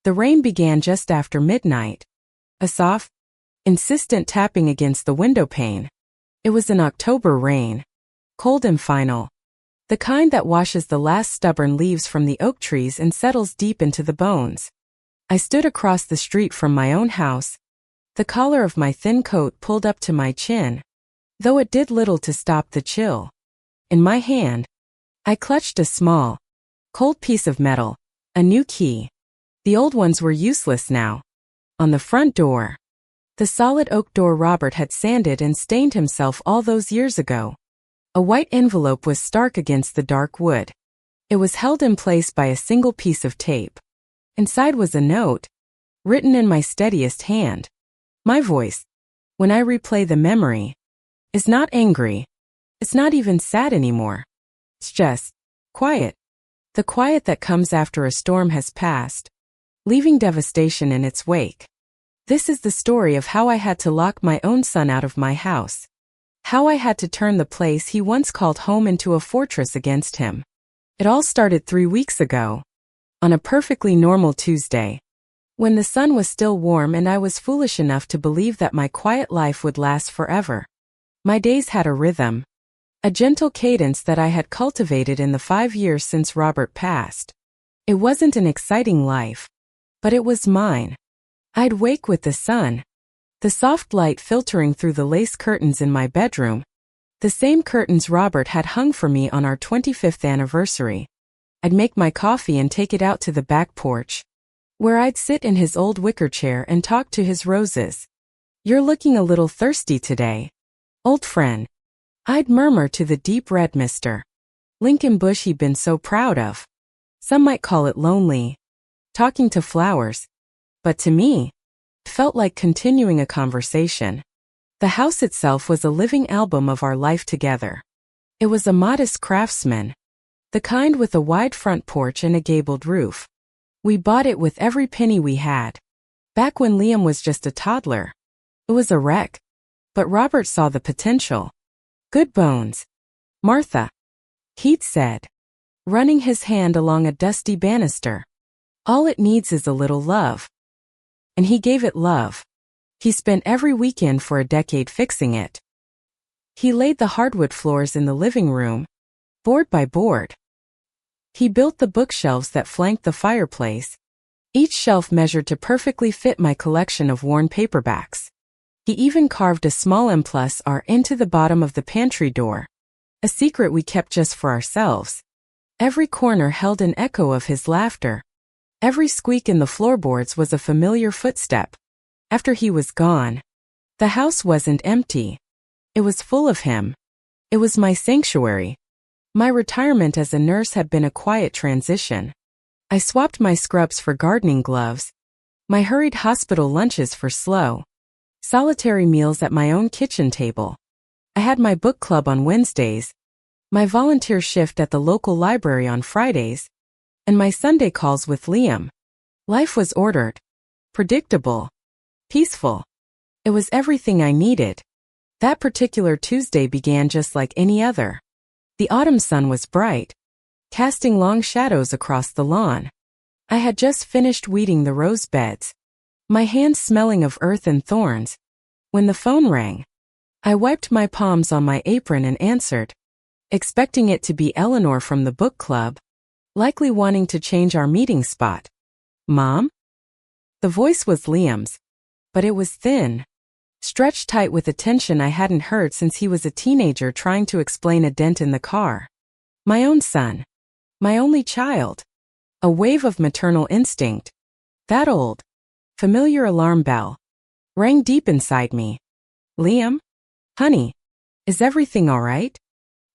The rain began just after midnight. A soft, insistent tapping against the window pane. It was an October rain. Cold and final. The kind that washes the last stubborn leaves from the oak trees and settles deep into the bones. I stood across the street from my own house, the collar of my thin coat pulled up to my chin, though it did little to stop the chill. In my hand, I clutched a small, cold piece of metal, a new key. The old ones were useless now. On the front door, the solid oak door Robert had sanded and stained himself all those years ago. A white envelope was stark against the dark wood. It was held in place by a single piece of tape. Inside was a note, written in my steadiest hand. My voice, when I replay the memory, is not angry. It's not even sad anymore. It's just quiet. The quiet that comes after a storm has passed, leaving devastation in its wake. This is the story of how I had to lock my own son out of my house. How I had to turn the place he once called home into a fortress against him. It all started 3 weeks ago, on a perfectly normal Tuesday, when the sun was still warm and I was foolish enough to believe that my quiet life would last forever. My days had a rhythm, a gentle cadence that I had cultivated in the 5 years since Robert passed. It wasn't an exciting life, but it was mine. I'd wake with the sun, the soft light filtering through the lace curtains in my bedroom, the same curtains Robert had hung for me on our 25th anniversary. I'd make my coffee and take it out to the back porch, where I'd sit in his old wicker chair and talk to his roses. "You're looking a little thirsty today, old friend," I'd murmur to the deep red Mr. Lincoln bush he'd been so proud of. Some might call it lonely, talking to flowers, but to me, it felt like continuing a conversation. The house itself was a living album of our life together. It was a modest craftsman, the kind with a wide front porch and a gabled roof. We bought it with every penny we had. Back when Liam was just a toddler. It was a wreck, but Robert saw the potential. "Good bones, Martha," he'd said, running his hand along a dusty banister. "All it needs is a little love." And he gave it love. He spent every weekend for a decade fixing it. He laid the hardwood floors in the living room, board by board. He built the bookshelves that flanked the fireplace, each shelf measured to perfectly fit my collection of worn paperbacks. He even carved a small M+R into the bottom of the pantry door, a secret we kept just for ourselves. Every corner held an echo of his laughter. Every squeak in the floorboards was a familiar footstep. After he was gone, the house wasn't empty. It was full of him. It was my sanctuary. My retirement as a nurse had been a quiet transition. I swapped my scrubs for gardening gloves, my hurried hospital lunches for slow, solitary meals at my own kitchen table. I had my book club on Wednesdays, my volunteer shift at the local library on Fridays, and my Sunday calls with Liam. Life was ordered, predictable, peaceful. It was everything I needed. That particular Tuesday began just like any other. The autumn sun was bright, casting long shadows across the lawn. I had just finished weeding the rose beds, my hands smelling of earth and thorns, when the phone rang. I wiped my palms on my apron and answered, expecting it to be Eleanor from the book club, likely wanting to change our meeting spot. "Mom?" The voice was Liam's, but it was thin, stretched tight with a tension I hadn't heard since he was a teenager trying to explain a dent in the car. My own son. My only child. A wave of maternal instinct. That old, familiar alarm bell rang deep inside me. "Liam? Honey, is everything all right?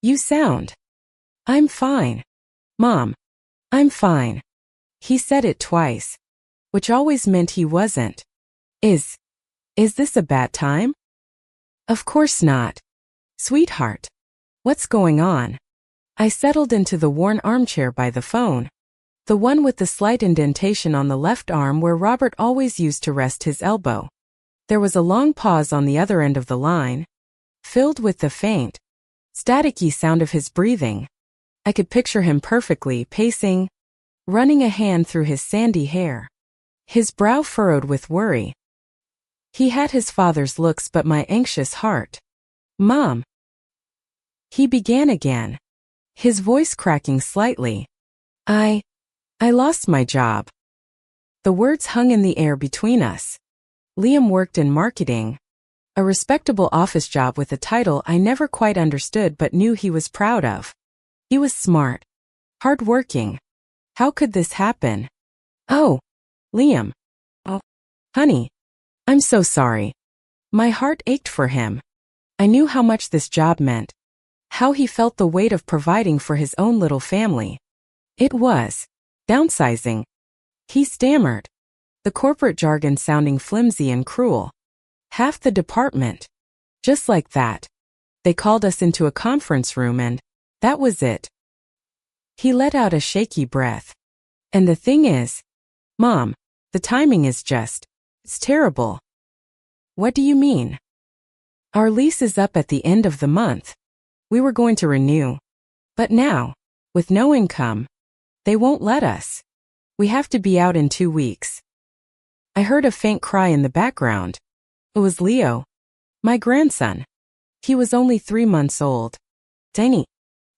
You sound..." "I'm fine, Mom. I'm fine." He said it twice, which always meant he wasn't. Is this a bad time?" "Of course not. Sweetheart. What's going on?" I settled into the worn armchair by the phone, the one with the slight indentation on the left arm where Robert always used to rest his elbow. There was a long pause on the other end of the line, filled with the faint, staticky sound of his breathing. I could picture him perfectly, pacing, running a hand through his sandy hair. his brow furrowed with worry. He had his father's looks but my anxious heart. Mom, he began again, his voice cracking slightly. I lost my job. The words hung in the air between us. Liam worked in marketing, a respectable office job with a title I never quite understood but knew he was proud of. He was smart, hardworking. How could this happen? Oh, Liam. Oh, honey. I'm so sorry. My heart ached for him. I knew how much this job meant, how he felt the weight of providing for his own little family. It was downsizing. He stammered, the corporate jargon sounding flimsy and cruel. Half the department. Just like that. They called us into a conference room and that was it. He let out a shaky breath. And the thing is, Mom, the timing is it's terrible. What do you mean? Our lease is up at the end of the month. We were going to renew. But now, with no income, they won't let us. We have to be out in 2 weeks. I heard a faint cry in the background. It was Leo, my grandson. He was only 3 months old. Tiny,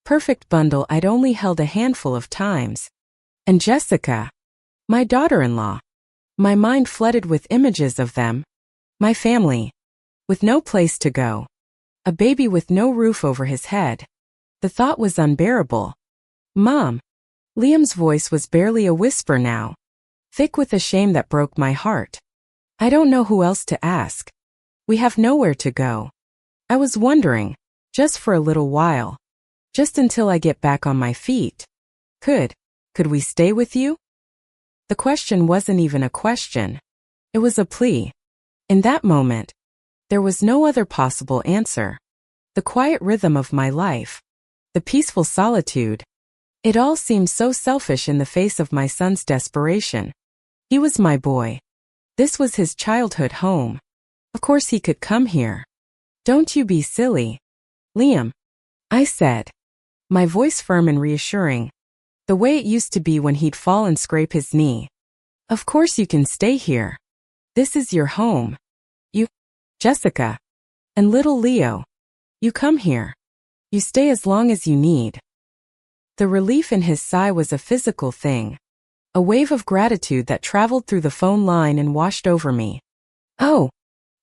perfect bundle I'd only held a handful of times. And Jessica, my daughter-in-law. My mind flooded with images of them. My family, with no place to go. A baby with no roof over his head. The thought was unbearable. Mom. Liam's voice was barely a whisper now, thick with a shame that broke my heart. I don't know who else to ask. We have nowhere to go. I was wondering, just for a little while, just until I get back on my feet. Could we stay with you? The question wasn't even a question. It was a plea. In that moment, there was no other possible answer. The quiet rhythm of my life, the peaceful solitude. It all seemed so selfish in the face of my son's desperation. He was my boy. This was his childhood home. Of course he could come here. Don't you be silly, Liam, I said, my voice firm and reassuring, the way it used to be when he'd fall and scrape his knee. Of course you can stay here. This is your home. You, Jessica, and little Leo, you come here. You stay as long as you need. The relief in his sigh was a physical thing, a wave of gratitude that traveled through the phone line and washed over me. Oh,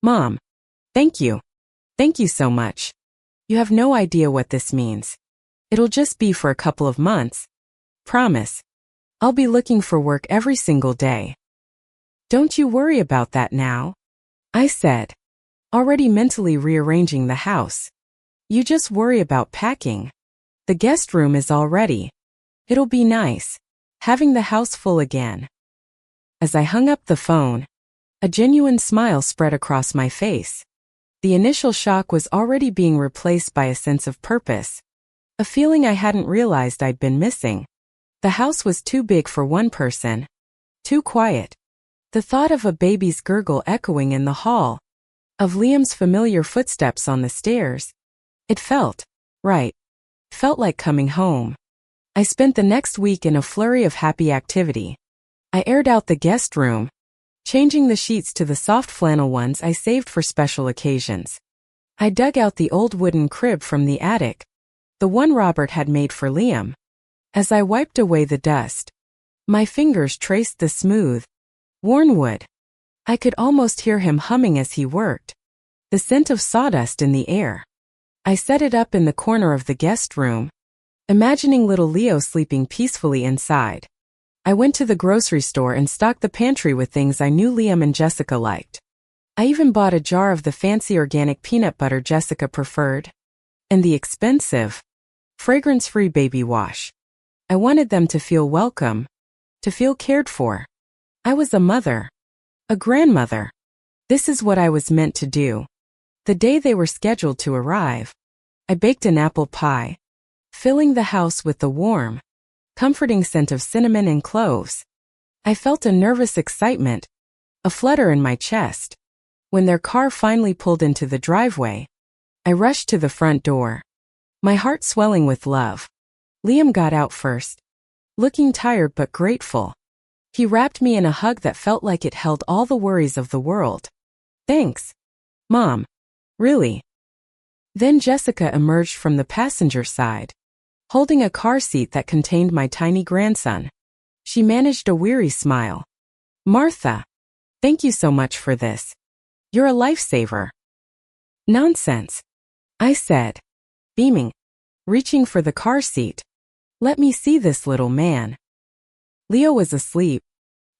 Mom, thank you. Thank you so much. You have no idea what this means. It'll just be for a couple of months. Promise. I'll be looking for work every single day. Don't you worry about that now, I said, already mentally rearranging the house. You just worry about packing. The guest room is all ready. It'll be nice, having the house full again. As I hung up the phone, a genuine smile spread across my face. The initial shock was already being replaced by a sense of purpose, a feeling I hadn't realized I'd been missing. The house was too big for one person, too quiet. The thought of a baby's gurgle echoing in the hall, of Liam's familiar footsteps on the stairs, it felt right. Felt like coming home. I spent the next week in a flurry of happy activity. I aired out the guest room, changing the sheets to the soft flannel ones I saved for special occasions. I dug out the old wooden crib from the attic, the one Robert had made for Liam. As I wiped away the dust, my fingers traced the smooth, worn wood. I could almost hear him humming as he worked, the scent of sawdust in the air. I set it up in the corner of the guest room, imagining little Leo sleeping peacefully inside. I went to the grocery store and stocked the pantry with things I knew Liam and Jessica liked. I even bought a jar of the fancy organic peanut butter Jessica preferred, and the expensive, fragrance-free baby wash. I wanted them to feel welcome, to feel cared for. I was a mother, a grandmother. This is what I was meant to do. The day they were scheduled to arrive, I baked an apple pie, filling the house with the warm, comforting scent of cinnamon and cloves. I felt a nervous excitement, a flutter in my chest. When their car finally pulled into the driveway, I rushed to the front door, my heart swelling with love. Liam got out first, looking tired but grateful. He wrapped me in a hug that felt like it held all the worries of the world. Thanks, Mom. Really? Then Jessica emerged from the passenger side, holding a car seat that contained my tiny grandson. She managed a weary smile. Martha, thank you so much for this. You're a lifesaver. Nonsense, I said, beaming, reaching for the car seat. Let me see this little man. Leo was asleep,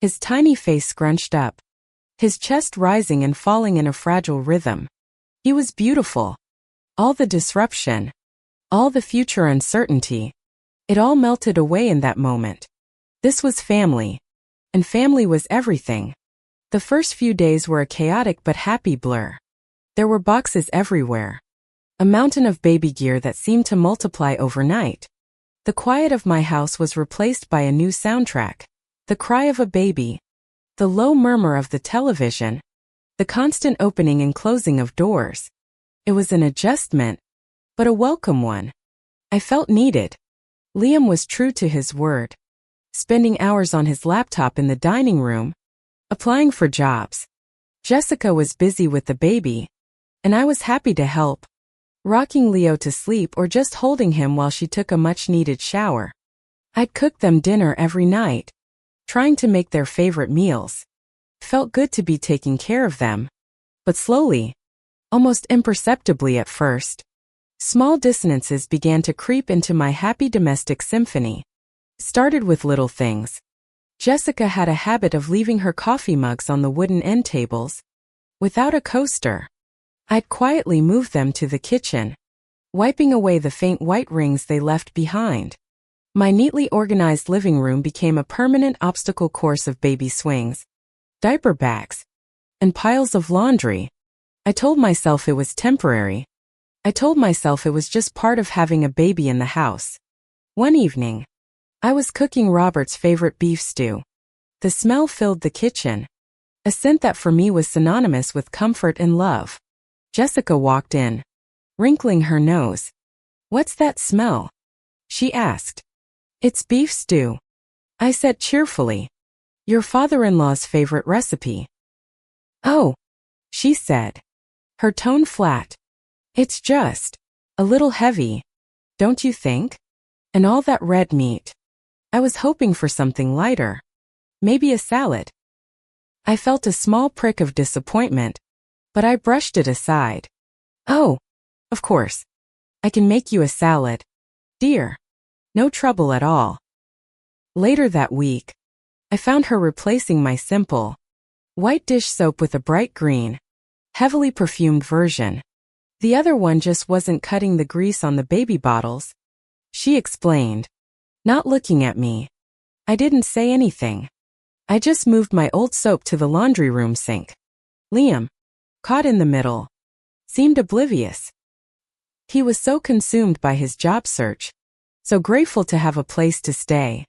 his tiny face scrunched up, his chest rising and falling in a fragile rhythm. He was beautiful. All the disruption, all the future uncertainty, it all melted away in that moment. This was family, and family was everything. The first few days were a chaotic but happy blur. There were boxes everywhere, a mountain of baby gear that seemed to multiply overnight. The quiet of my house was replaced by a new soundtrack, the cry of a baby, the low murmur of the television, the constant opening and closing of doors. It was an adjustment, but a welcome one. I felt needed. Liam was true to his word, spending hours on his laptop in the dining room, applying for jobs. Jessica was busy with the baby, and I was happy to help, rocking Leo to sleep or just holding him while she took a much-needed shower. I'd cook them dinner every night, trying to make their favorite meals. Felt good to be taking care of them. But slowly, almost imperceptibly at first, small dissonances began to creep into my happy domestic symphony. Started with little things. Jessica had a habit of leaving her coffee mugs on the wooden end tables, without a coaster. I'd quietly move them to the kitchen, wiping away the faint white rings they left behind. My neatly organized living room became a permanent obstacle course of baby swings, diaper bags, and piles of laundry. I told myself it was temporary. I told myself it was just part of having a baby in the house. One evening, I was cooking Robert's favorite beef stew. The smell filled the kitchen, a scent that for me was synonymous with comfort and love. Jessica walked in, wrinkling her nose. "What's that smell?" she asked. "It's beef stew," I said cheerfully. "Your father-in-law's favorite recipe." "Oh," she said, her tone flat. "It's just a little heavy, don't you think? And all that red meat." I was hoping for something lighter. Maybe a salad. I felt a small prick of disappointment, but I brushed it aside. "Oh, of course. I can make you a salad, dear. No trouble at all." Later that week, I found her replacing my simple, white dish soap with a bright green, heavily perfumed version. The other one just wasn't cutting the grease on the baby bottles, she explained, not looking at me. I didn't say anything. I just moved my old soap to the laundry room sink. Liam, caught in the middle, seemed oblivious. He was so consumed by his job search, so grateful to have a place to stay,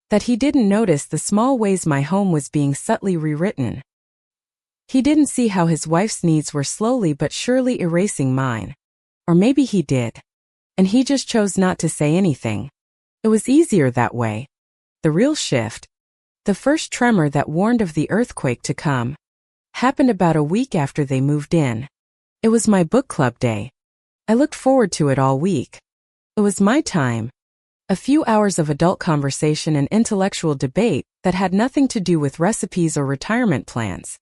that he didn't notice the small ways my home was being subtly rewritten. He didn't see how his wife's needs were slowly but surely erasing mine. Or maybe he did, and he just chose not to say anything. It was easier that way. The real shift, the first tremor that warned of the earthquake to come, happened about a week after they moved in. It was my book club day. I looked forward to it all week. It was my time. A few hours of adult conversation and intellectual debate that had nothing to do with recipes or retirement plans.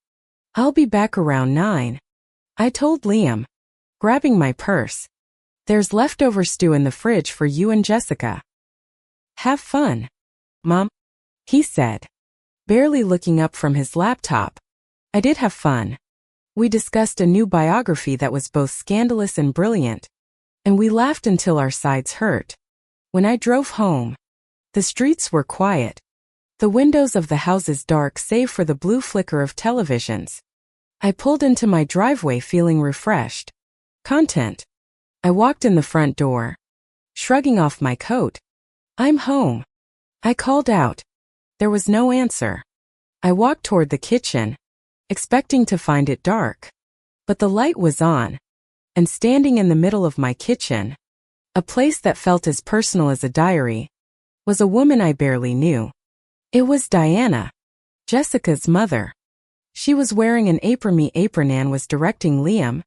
"I'll be back around 9, I told Liam, grabbing my purse. "There's leftover stew in the fridge for you and Jessica." "Have fun, Mom," he said, barely looking up from his laptop. I did have fun. We discussed a new biography that was both scandalous and brilliant, and we laughed until our sides hurt. When I drove home, the streets were quiet, the windows of the houses dark save for the blue flicker of televisions. I pulled into my driveway feeling refreshed, content. I walked in the front door, shrugging off my coat. "I'm home," I called out. There was no answer. I walked toward the kitchen, expecting to find it dark. But the light was on, and standing in the middle of my kitchen, a place that felt as personal as a diary, was a woman I barely knew. It was Diana. Jessica's mother. She was wearing an apron and was directing Liam,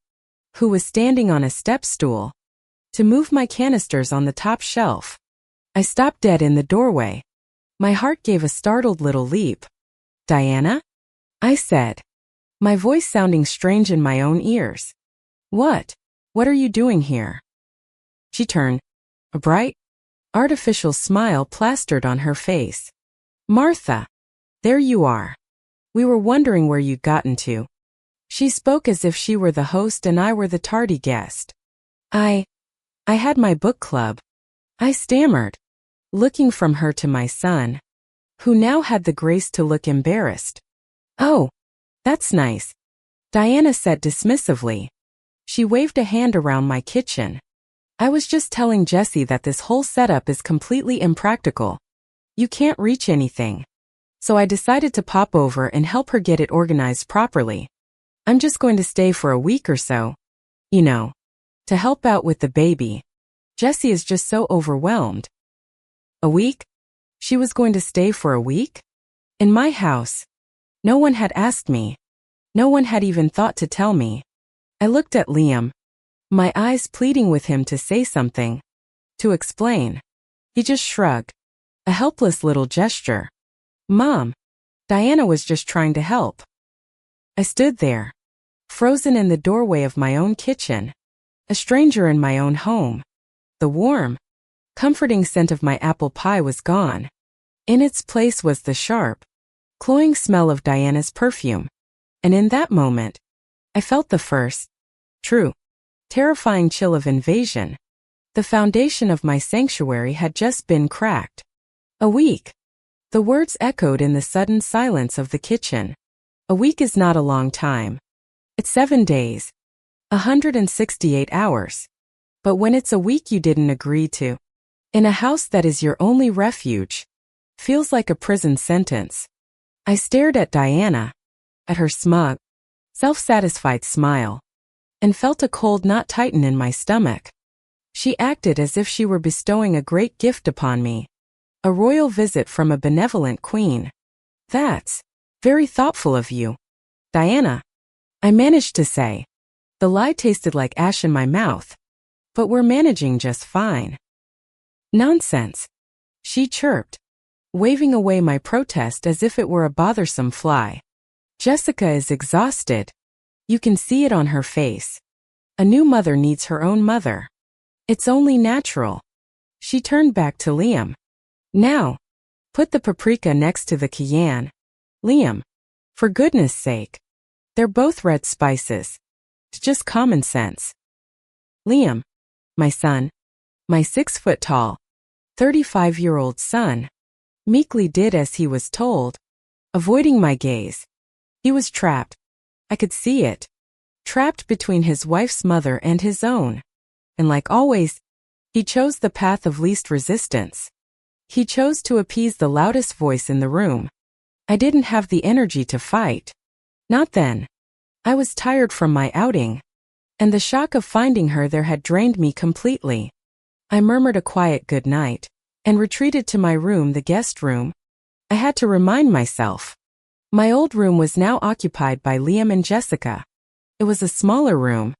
who was standing on a step stool, to move my canisters on the top shelf. I stopped dead in the doorway. My heart gave a startled little leap. "Diana?" I said, my voice sounding strange in my own ears. What are you doing here?" She turned, a bright, artificial smile plastered on her face. "Martha, there you are. We were wondering where you'd gotten to." She spoke as if she were the host and I were the tardy guest. I had my book club," I stammered, looking from her to my son, who now had the grace to look embarrassed. "Oh, that's nice," Diana said dismissively. She waved a hand around my kitchen. "I was just telling Jessie that this whole setup is completely impractical. You can't reach anything. So I decided to pop over and help her get it organized properly. I'm just going to stay for a week or so. You know, to help out with the baby. Jessie is just so overwhelmed." A week? She was going to stay for a week? In my house. No one had asked me. No one had even thought to tell me. I looked at Liam, my eyes pleading with him to say something, to explain. He just shrugged, a helpless little gesture. "Mom, Diana was just trying to help." I stood there, frozen in the doorway of my own kitchen, a stranger in my own home. The warm, comforting scent of my apple pie was gone. In its place was the sharp, cloying smell of Diana's perfume. And in that moment, I felt the first, true, terrifying chill of invasion. The foundation of my sanctuary had just been cracked. A week. The words echoed in the sudden silence of the kitchen. A week is not a long time. It's 7 days. 168 hours. But when it's a week you didn't agree to, in a house that is your only refuge, feels like a prison sentence. I stared at Diana, at her smug, self-satisfied smile, and felt a cold knot tighten in my stomach. She acted as if she were bestowing a great gift upon me, a royal visit from a benevolent queen. "That's very thoughtful of you, Diana," I managed to say. The lie tasted like ash in my mouth. "But we're managing just fine." "Nonsense," she chirped, waving away my protest as if it were a bothersome fly. "Jessica is exhausted. You can see it on her face. A new mother needs her own mother. It's only natural." She turned back to Liam. "Now, put the paprika next to the cayenne. Liam, for goodness sake. They're both red spices. It's just common sense." Liam, my son, my 6-foot-tall, 35-year-old son, meekly did as he was told, avoiding my gaze. He was trapped. I could see it. Trapped between his wife's mother and his own. And like always, he chose the path of least resistance. He chose to appease the loudest voice in the room. I didn't have the energy to fight. Not then. I was tired from my outing, and the shock of finding her there had drained me completely. I murmured a quiet good night, and retreated to my room, the guest room. I had to remind myself. My old room was now occupied by Liam and Jessica. It was a smaller room,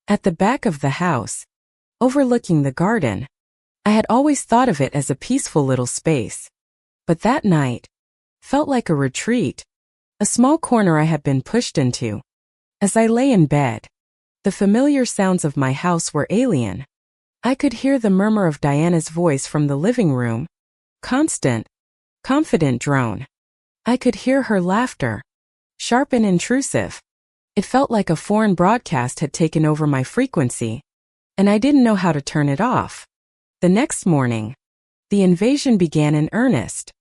at the back of the house, overlooking the garden. I had always thought of it as a peaceful little space. But that night felt like a retreat, a small corner I had been pushed into. As I lay in bed, the familiar sounds of my house were alien. I could hear the murmur of Diana's voice from the living room, constant, confident drone. I could hear her laughter, sharp and intrusive. It felt like a foreign broadcast had taken over my frequency, and I didn't know how to turn it off. The next morning, the invasion began in earnest.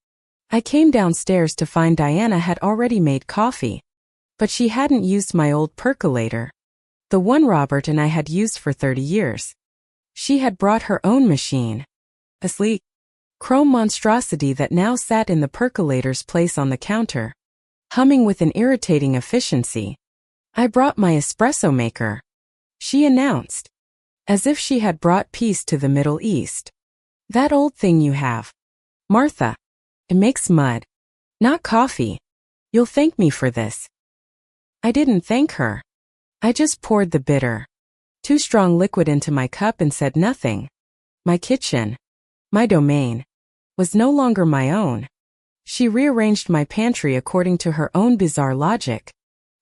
I came downstairs to find Diana had already made coffee, but she hadn't used my old percolator, the one Robert and I had used for 30 years. She had brought her own machine, a sleek, chrome monstrosity that now sat in the percolator's place on the counter, humming with an irritating efficiency. "I brought my espresso maker," she announced, as if she had brought peace to the Middle East. "That old thing you have, Martha. It makes mud, not coffee." You'll thank me for this. I didn't thank her. I just poured the bitter, too strong liquid into my cup and said nothing. My kitchen, my domain, was no longer my own. She rearranged my pantry according to her own bizarre logic,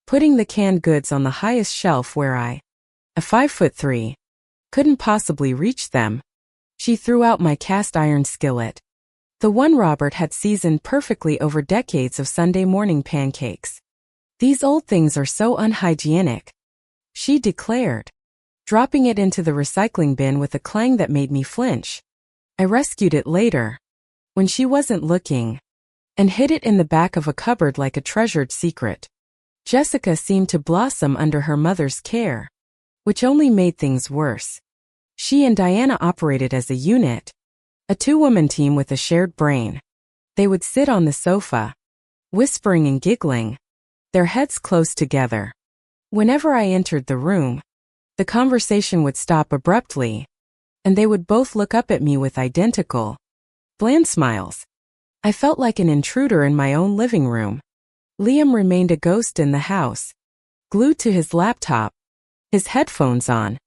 putting the canned goods on the highest shelf where I, a 5'3", couldn't possibly reach them. She threw out my cast iron skillet, the one Robert had seasoned perfectly over decades of Sunday morning pancakes. These old things are so unhygienic, she declared, dropping it into the recycling bin with a clang that made me flinch. I rescued it later, when she wasn't looking, and hid it in the back of a cupboard like a treasured secret. Jessica seemed to blossom under her mother's care, which only made things worse. She and Diana operated as a unit, a two-woman team with a shared brain. They would sit on the sofa, whispering and giggling, their heads close together. Whenever I entered the room, the conversation would stop abruptly, and they would both look up at me with identical, bland smiles. I felt like an intruder in my own living room. Liam remained a ghost in the house, glued to his laptop, his headphones on.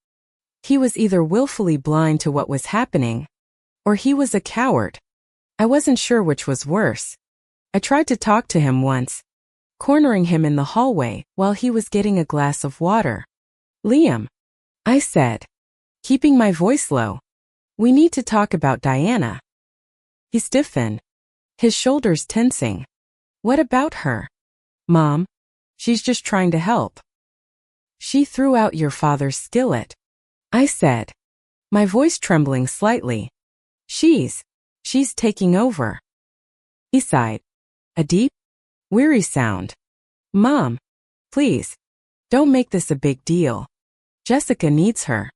He was either willfully blind to what was happening, or he was a coward. I wasn't sure which was worse. I tried to talk to him once, cornering him in the hallway while he was getting a glass of water. Liam, I said, keeping my voice low, we need to talk about Diana. He stiffened, his shoulders tensing. What about her? Mom, she's just trying to help. She threw out your father's skillet, I said, my voice trembling slightly. She's taking over. He sighed, a deep, weary sound. Mom, please, don't make this a big deal. Jessica needs her.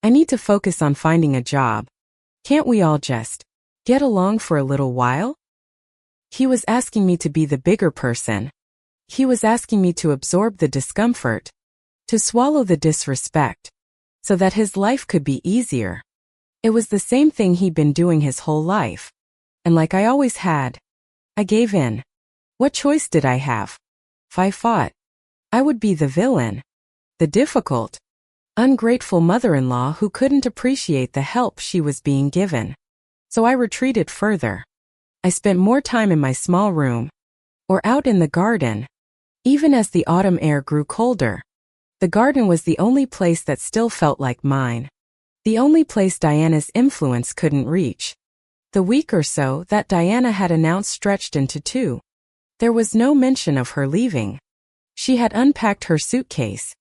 I need to focus on finding a job. Can't we all just get along for a little while? He was asking me to be the bigger person. He was asking me to absorb the discomfort, to swallow the disrespect, so that his life could be easier. It was the same thing he'd been doing his whole life. And like I always had, I gave in. What choice did I have? If I fought, I would be the villain, the difficult, ungrateful mother-in-law who couldn't appreciate the help she was being given. So I retreated further. I spent more time in my small room, or out in the garden. Even as the autumn air grew colder, the garden was the only place that still felt like mine. The only place Diana's influence couldn't reach. The week or so that Diana had announced stretched into 2. There was no mention of her leaving. She had unpacked her suitcase.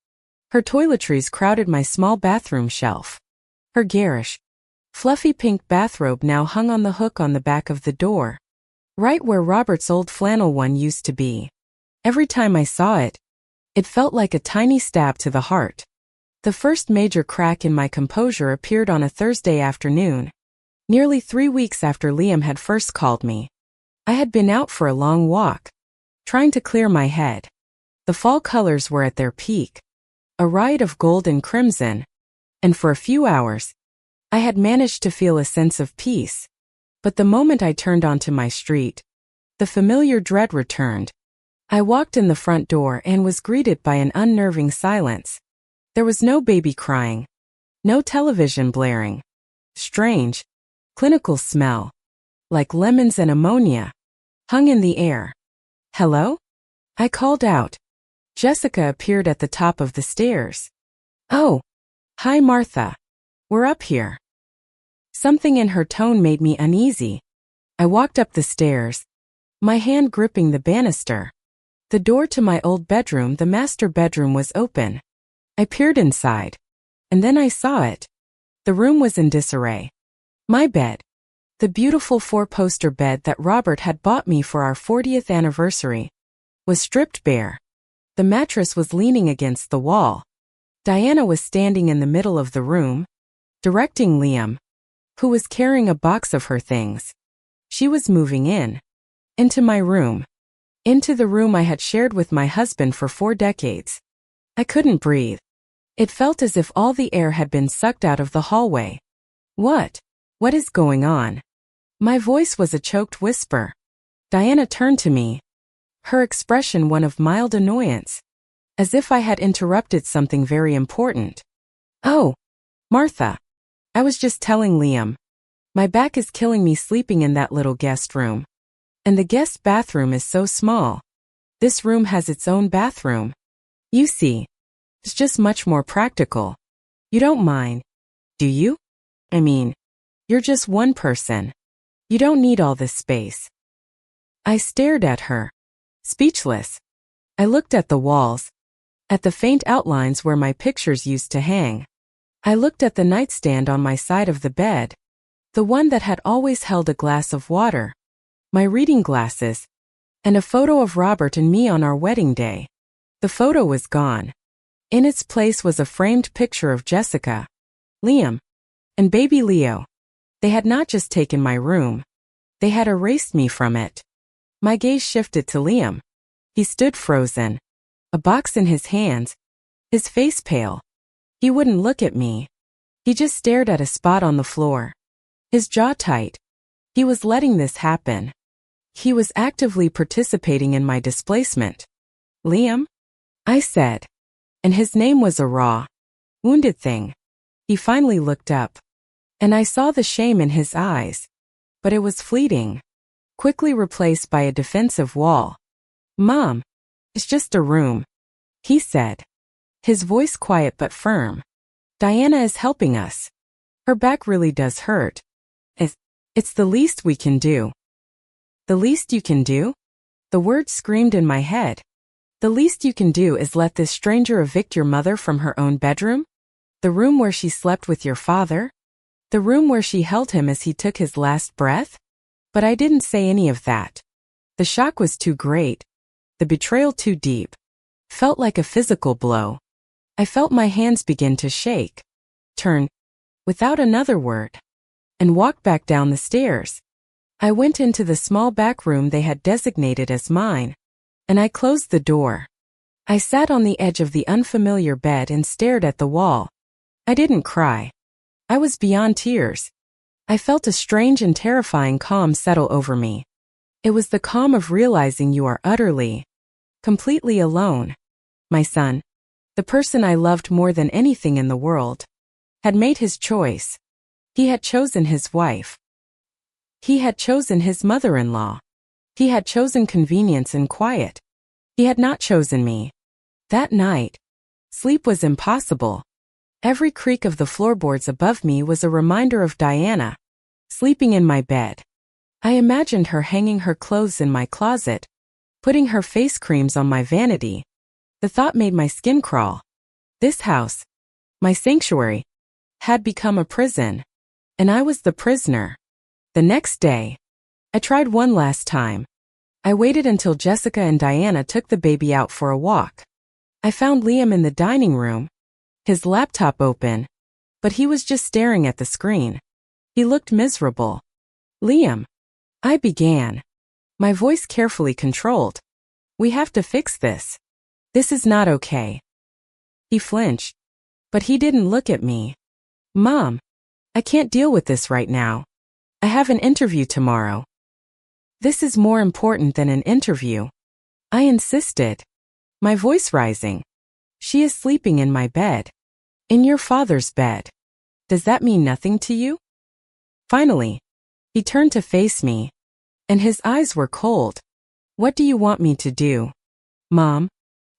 Her toiletries crowded my small bathroom shelf. Her garish, fluffy pink bathrobe now hung on the hook on the back of the door, right where Robert's old flannel one used to be. Every time I saw it, it felt like a tiny stab to the heart. The first major crack in my composure appeared on a Thursday afternoon, nearly 3 weeks after Liam had first called me. I had been out for a long walk, trying to clear my head. The fall colors were at their peak, a riot of gold and crimson, and for a few hours, I had managed to feel a sense of peace. But the moment I turned onto my street, the familiar dread returned. I walked in the front door and was greeted by an unnerving silence. There was no baby crying, no television blaring. Strange, clinical smell, like lemons and ammonia, hung in the air. Hello? I called out. Jessica appeared at the top of the stairs. Oh, hi Martha. We're up here. Something in her tone made me uneasy. I walked up the stairs, my hand gripping the banister. The door to my old bedroom, the master bedroom, was open. I peered inside, and then I saw it. The room was in disarray. My bed, the beautiful 4-poster bed that Robert had bought me for our 40th anniversary, was stripped bare. The mattress was leaning against the wall. Diana was standing in the middle of the room, directing Liam, who was carrying a box of her things. She was moving into my room, into the room I had shared with my husband for 4 decades. I couldn't breathe. It felt as if all the air had been sucked out of the hallway. What is going on? My voice was a choked whisper. Diana turned to me, her expression one of mild annoyance, as if I had interrupted something very important. "Oh, Martha. I was just telling Liam. My back is killing me sleeping in that little guest room. And the guest bathroom is so small. This room has its own bathroom. You see, it's just much more practical. You don't mind, do you? I mean, you're just one person. You don't need all this space." I stared at her, speechless. I looked at the walls, at the faint outlines where my pictures used to hang. I looked at the nightstand on my side of the bed, the one that had always held a glass of water, my reading glasses, and a photo of Robert and me on our wedding day. The photo was gone. In its place was a framed picture of Jessica, Liam, and baby Leo. They had not just taken my room. They had erased me from it. My gaze shifted to Liam. He stood frozen, a box in his hands, his face pale. He wouldn't look at me. He just stared at a spot on the floor, his jaw tight. He was letting this happen. He was actively participating in my displacement. "Liam?" I said. And his name was a raw, wounded thing. He finally looked up, and I saw the shame in his eyes. But it was fleeting, quickly replaced by a defensive wall. "Mom, it's just a room," he said, his voice quiet but firm. "Diana is helping us. Her back really does hurt. It's the least we can do." "The least you can do?" The word screamed in my head. "The least you can do is let this stranger evict your mother from her own bedroom? The room where she slept with your father? The room where she held him as he took his last breath?" But I didn't say any of that. The shock was too great. The betrayal too deep. Felt like a physical blow. I felt my hands begin to shake. Turned, without another word, and walked back down the stairs. I went into the small back room they had designated as mine, and I closed the door. I sat on the edge of the unfamiliar bed and stared at the wall. I didn't cry. I was beyond tears. I felt a strange and terrifying calm settle over me. It was the calm of realizing you are utterly, completely alone. My son, the person I loved more than anything in the world, had made his choice. He had chosen his wife. He had chosen his mother-in-law. He had chosen convenience and quiet. He had not chosen me. That night, sleep was impossible. Every creak of the floorboards above me was a reminder of Diana, sleeping in my bed. I imagined her hanging her clothes in my closet, putting her face creams on my vanity. The thought made my skin crawl. This house, my sanctuary, had become a prison, and I was the prisoner. The next day, I tried one last time. I waited until Jessica and Diana took the baby out for a walk. I found Liam in the dining room, his laptop open, but he was just staring at the screen. He looked miserable. "Liam," I began, my voice carefully controlled. "We have to fix this. This is not okay." He flinched, but he didn't look at me. "Mom, I can't deal with this right now. I have an interview tomorrow." "This is more important than an interview," I insisted, my voice rising. "She is sleeping in my bed. In your father's bed. Does that mean nothing to you?" Finally, he turned to face me, and his eyes were cold. "What do you want me to do, Mom?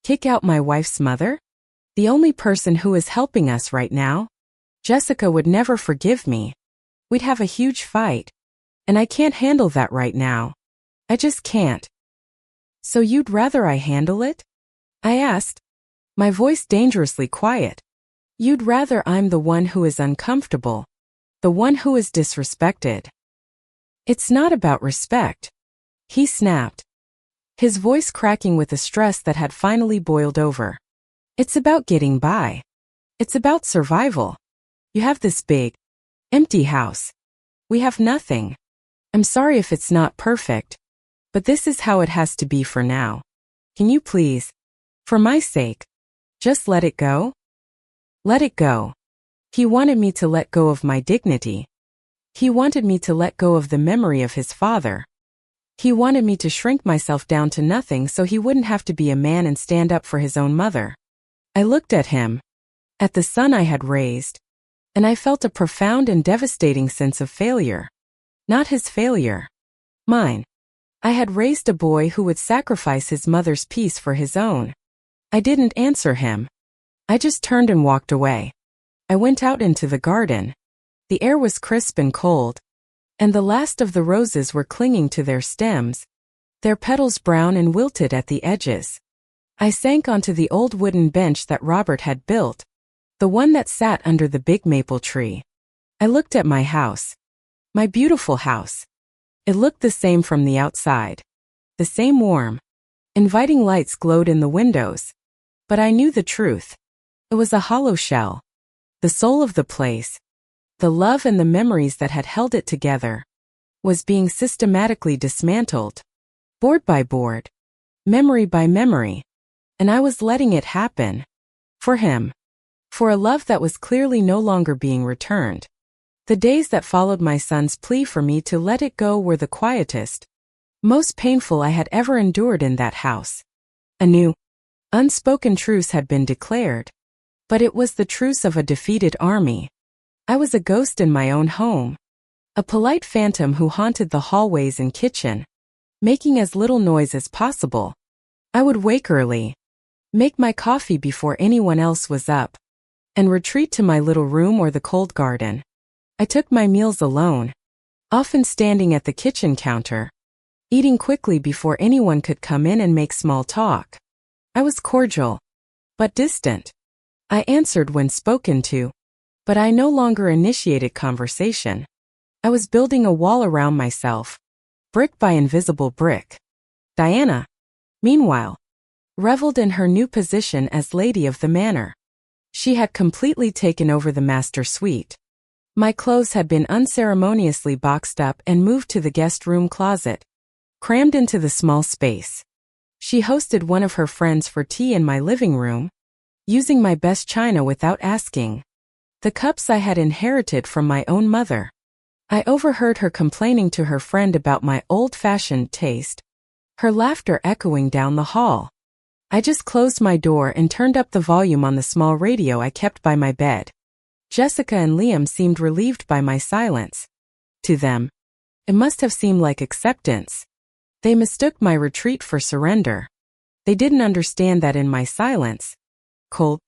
Kick out my wife's mother? The only person who is helping us right now? Jessica would never forgive me. We'd have a huge fight, and I can't handle that right now. I just can't." "So you'd rather I handle it?" I asked, my voice dangerously quiet. "You'd rather I'm the one who is uncomfortable, the one who is disrespected?" "It's not about respect," he snapped, his voice cracking with the stress that had finally boiled over. "It's about getting by. It's about survival. You have this big, empty house. We have nothing. I'm sorry if it's not perfect, but this is how it has to be for now. Can you please, for my sake, just let it go?" Let it go. He wanted me to let go of my dignity. He wanted me to let go of the memory of his father. He wanted me to shrink myself down to nothing so he wouldn't have to be a man and stand up for his own mother. I looked at him, at the son I had raised, and I felt a profound and devastating sense of failure. Not his failure. Mine. I had raised a boy who would sacrifice his mother's peace for his own. I didn't answer him. I just turned and walked away. I went out into the garden. The air was crisp and cold, and the last of the roses were clinging to their stems, their petals brown and wilted at the edges. I sank onto the old wooden bench that Robert had built, the one that sat under the big maple tree. I looked at my house. My beautiful house. It looked the same from the outside. The same warm, inviting lights glowed in the windows. But I knew the truth. It was a hollow shell. The soul of the place, the love and the memories that had held it together, was being systematically dismantled, board by board, memory by memory, and I was letting it happen. For him. For a love that was clearly no longer being returned. The days that followed my son's plea for me to let it go were the quietest, most painful I had ever endured in that house. A new, unspoken truce had been declared, but it was the truce of a defeated army. I was a ghost in my own home, a polite phantom who haunted the hallways and kitchen, making as little noise as possible. I would wake early, make my coffee before anyone else was up, and retreat to my little room or the cold garden. I took my meals alone, often standing at the kitchen counter, eating quickly before anyone could come in and make small talk. I was cordial, but distant. I answered when spoken to, but I no longer initiated conversation. I was building a wall around myself, brick by invisible brick. Diana, meanwhile, reveled in her new position as lady of the manor. She had completely taken over the master suite. My clothes had been unceremoniously boxed up and moved to the guest room closet, crammed into the small space. She hosted one of her friends for tea in my living room, using my best china without asking. The cups I had inherited from my own mother. I overheard her complaining to her friend about my old-fashioned taste, her laughter echoing down the hall. I just closed my door and turned up the volume on the small radio I kept by my bed. Jessica and Liam seemed relieved by my silence. To them, it must have seemed like acceptance. They mistook my retreat for surrender. They didn't understand that in my silence, cold,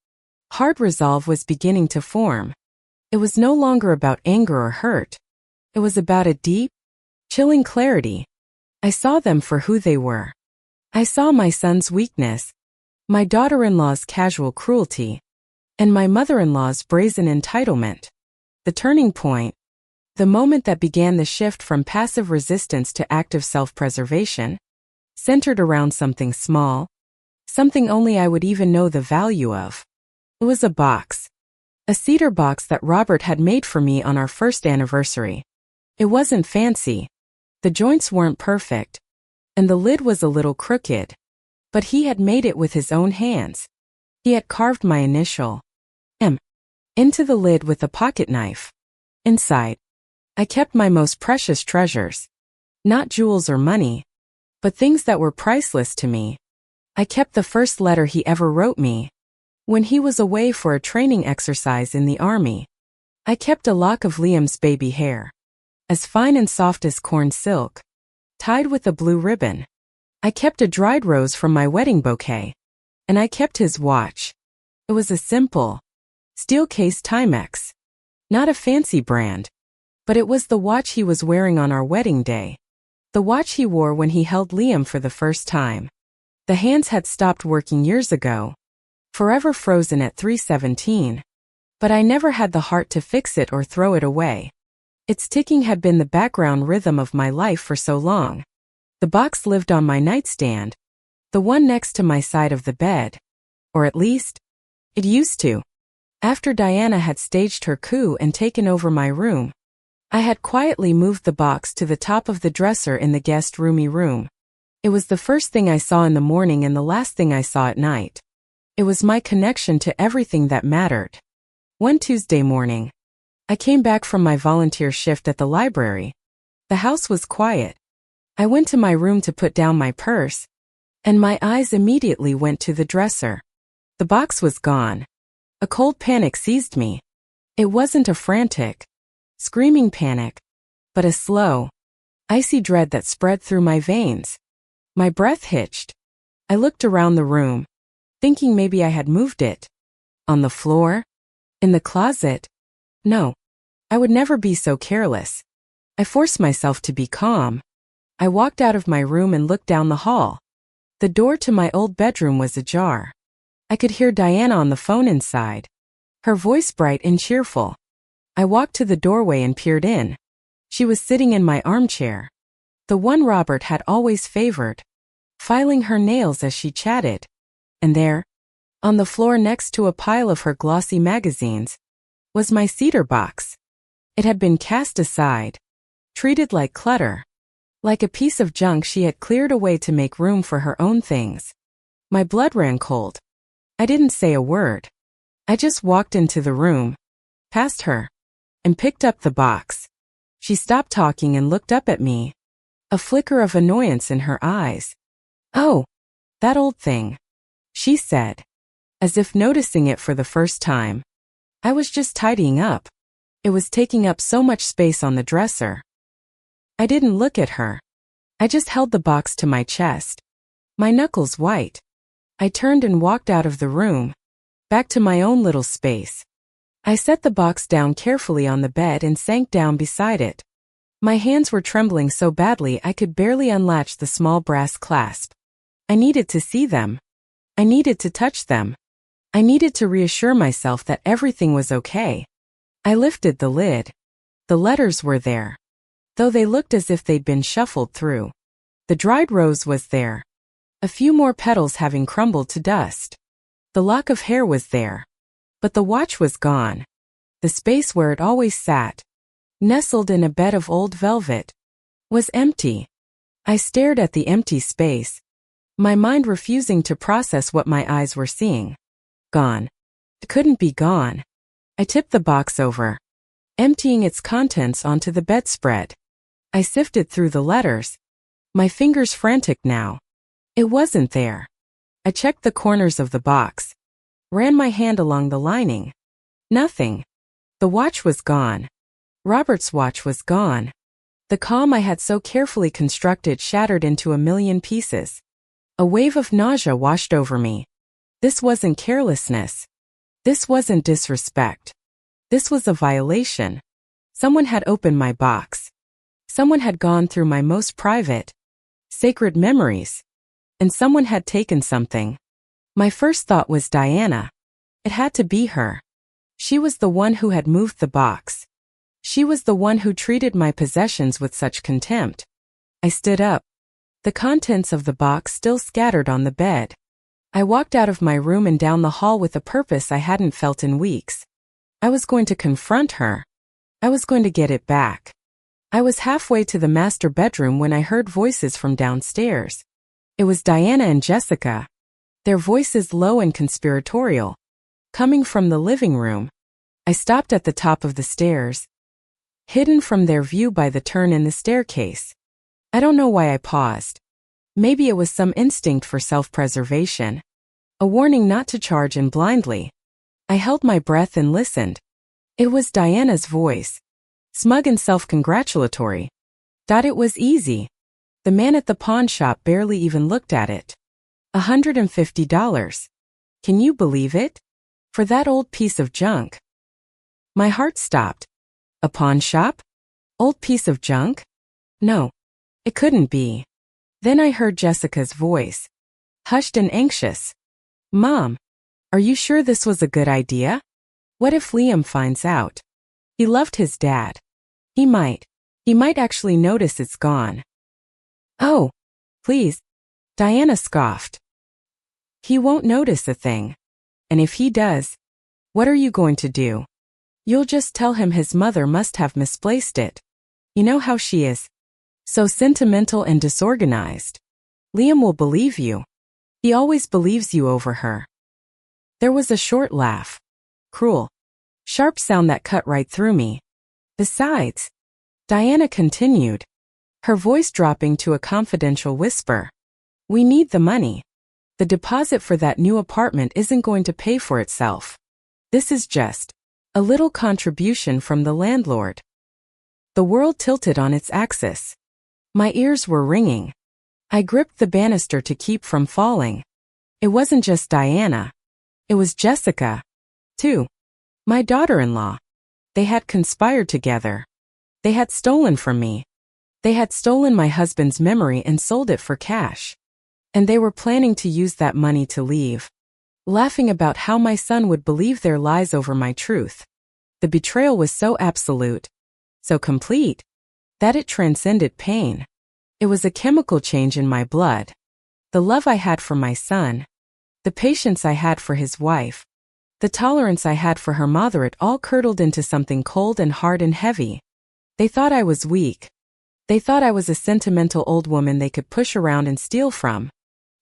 hard resolve was beginning to form. It was no longer about anger or hurt. It was about a deep, chilling clarity. I saw them for who they were. I saw my son's weakness, my daughter-in-law's casual cruelty, and my mother-in-law's brazen entitlement. The turning point, the moment that began the shift from passive resistance to active self-preservation, centered around something small, something only I would even know the value of. It was a box. A cedar box that Robert had made for me on our first anniversary. It wasn't fancy. The joints weren't perfect, and the lid was a little crooked. But he had made it with his own hands. He had carved my initial M into the lid with a pocket knife. Inside, I kept my most precious treasures. Not jewels or money, but things that were priceless to me. I kept the first letter he ever wrote me, when he was away for a training exercise in the army. I kept a lock of Liam's baby hair, as fine and soft as corn silk, tied with a blue ribbon. I kept a dried rose from my wedding bouquet, and I kept his watch. It was a simple, steel-case Timex. Not a fancy brand, but it was the watch he was wearing on our wedding day. The watch he wore when he held Liam for the first time. The hands had stopped working years ago, forever frozen at 3:17. But I never had the heart to fix it or throw it away. Its ticking had been the background rhythm of my life for so long. The box lived on my nightstand, the one next to my side of the bed. Or at least, it used to. After Diana had staged her coup and taken over my room, I had quietly moved the box to the top of the dresser in the guest roomy room. It was the first thing I saw in the morning and the last thing I saw at night. It was my connection to everything that mattered. One Tuesday morning, I came back from my volunteer shift at the library. The house was quiet. I went to my room to put down my purse, and my eyes immediately went to the dresser. The box was gone. A cold panic seized me. It wasn't a frantic, screaming panic, but a slow, icy dread that spread through my veins. My breath hitched. I looked around the room, thinking maybe I had moved it. On the floor? In the closet? No. I would never be so careless. I forced myself to be calm. I walked out of my room and looked down the hall. The door to my old bedroom was ajar. I could hear Diana on the phone inside, her voice bright and cheerful. I walked to the doorway and peered in. She was sitting in my armchair, the one Robert had always favored, filing her nails as she chatted. And there, on the floor next to a pile of her glossy magazines, was my cedar box. It had been cast aside, treated like clutter, like a piece of junk she had cleared away to make room for her own things. My blood ran cold. I didn't say a word. I just walked into the room, past her, and picked up the box. She stopped talking and looked up at me, a flicker of annoyance in her eyes. "Oh, that old thing," she said, as if noticing it for the first time. "I was just tidying up. It was taking up so much space on the dresser." I didn't look at her. I just held the box to my chest, my knuckles white. I turned and walked out of the room, back to my own little space. I set the box down carefully on the bed and sank down beside it. My hands were trembling so badly I could barely unlatch the small brass clasp. I needed to see them. I needed to touch them. I needed to reassure myself that everything was okay. I lifted the lid. The letters were there, though they looked as if they'd been shuffled through. The dried rose was there, a few more petals having crumbled to dust. The lock of hair was there, but the watch was gone. The space where it always sat, nestled in a bed of old velvet, was empty. I stared at the empty space, my mind refusing to process what my eyes were seeing. Gone. It couldn't be gone. I tipped the box over, emptying its contents onto the bedspread. I sifted through the letters, my fingers frantic now. It wasn't there. I checked the corners of the box, ran my hand along the lining. Nothing. The watch was gone. Robert's watch was gone. The calm I had so carefully constructed shattered into a million pieces. A wave of nausea washed over me. This wasn't carelessness. This wasn't disrespect. This was a violation. Someone had opened my box. Someone had gone through my most private, sacred memories. And someone had taken something. My first thought was Diana. It had to be her. She was the one who had moved the box. She was the one who treated my possessions with such contempt. I stood up, the contents of the box still scattered on the bed. I walked out of my room and down the hall with a purpose I hadn't felt in weeks. I was going to confront her. I was going to get it back. I was halfway to the master bedroom when I heard voices from downstairs. It was Diana and Jessica, their voices low and conspiratorial, coming from the living room. I stopped at the top of the stairs, hidden from their view by the turn in the staircase. I don't know why I paused. Maybe it was some instinct for self-preservation, a warning not to charge in blindly. I held my breath and listened. It was Diana's voice, smug and self-congratulatory. It was easy. The man at the pawn shop barely even looked at it. $150. Can you believe it? For that old piece of junk. My heart stopped. A pawn shop? Old piece of junk? No, it couldn't be. Then I heard Jessica's voice, hushed and anxious. "Mom, are you sure this was a good idea? What if Liam finds out? He loved his dad. He might actually notice it's gone." "Oh, please," Diana scoffed. "He won't notice a thing. And if he does, what are you going to do? You'll just tell him his mother must have misplaced it. You know how she is. So sentimental and disorganized. Liam will believe you. He always believes you over her." There was a short laugh. Cruel, sharp sound that cut right through me. "Besides," Diana continued, her voice dropping to a confidential whisper. We need the money. The deposit for that new apartment isn't going to pay for itself. This is just a little contribution from the landlord. The world tilted on its axis. My ears were ringing. I gripped the banister to keep from falling. It wasn't just Diana. It was Jessica, too. My daughter-in-law. They had conspired together. They had stolen from me. They had stolen my husband's memory and sold it for cash. And they were planning to use that money to leave, laughing about how my son would believe their lies over my truth. The betrayal was so absolute, so complete, that it transcended pain. It was a chemical change in my blood. The love I had for my son, the patience I had for his wife, the tolerance I had for her mother, it all curdled into something cold and hard and heavy. They thought I was weak. They thought I was a sentimental old woman they could push around and steal from.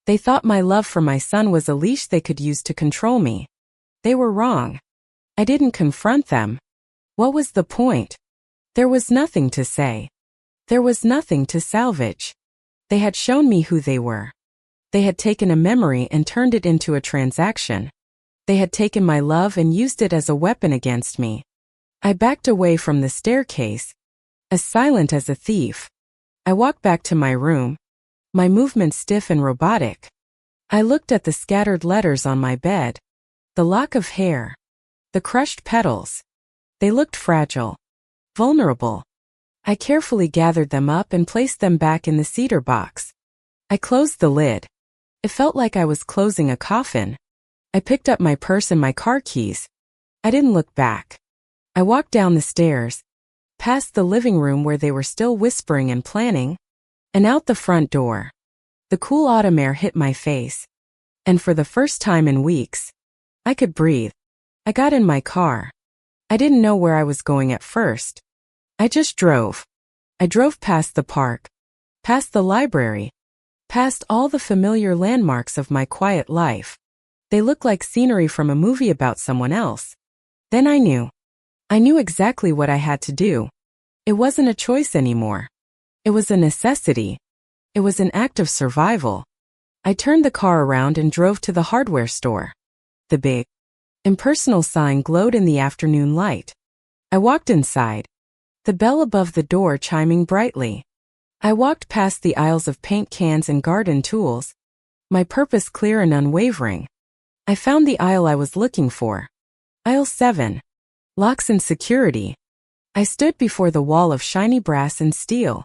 They thought my love for my son was a leash they could use to control me. They were wrong. I didn't confront them. What was the point? There was nothing to say. There was nothing to salvage. They had shown me who they were. They had taken a memory and turned it into a transaction. They had taken my love and used it as a weapon against me. I backed away from the staircase, as silent as a thief. I walked back to my room, my movements stiff and robotic. I looked at the scattered letters on my bed, the lock of hair, the crushed petals. They looked fragile, vulnerable. I carefully gathered them up and placed them back in the cedar box. I closed the lid. It felt like I was closing a coffin. I picked up my purse and my car keys. I didn't look back. I walked down the stairs, past the living room where they were still whispering and planning, and out the front door. The cool autumn air hit my face, and for the first time in weeks, I could breathe. I got in my car. I didn't know where I was going at first. I just drove. I drove past the park, past the library, past all the familiar landmarks of my quiet life. They looked like scenery from a movie about someone else. Then I knew. I knew exactly what I had to do. It wasn't a choice anymore. It was a necessity. It was an act of survival. I turned the car around and drove to the hardware store. The big, impersonal sign glowed in the afternoon light. I walked inside, the bell above the door chiming brightly. I walked past the aisles of paint cans and garden tools, my purpose clear and unwavering. I found the aisle I was looking for. Aisle 7. Locks and security. I stood before the wall of shiny brass and steel.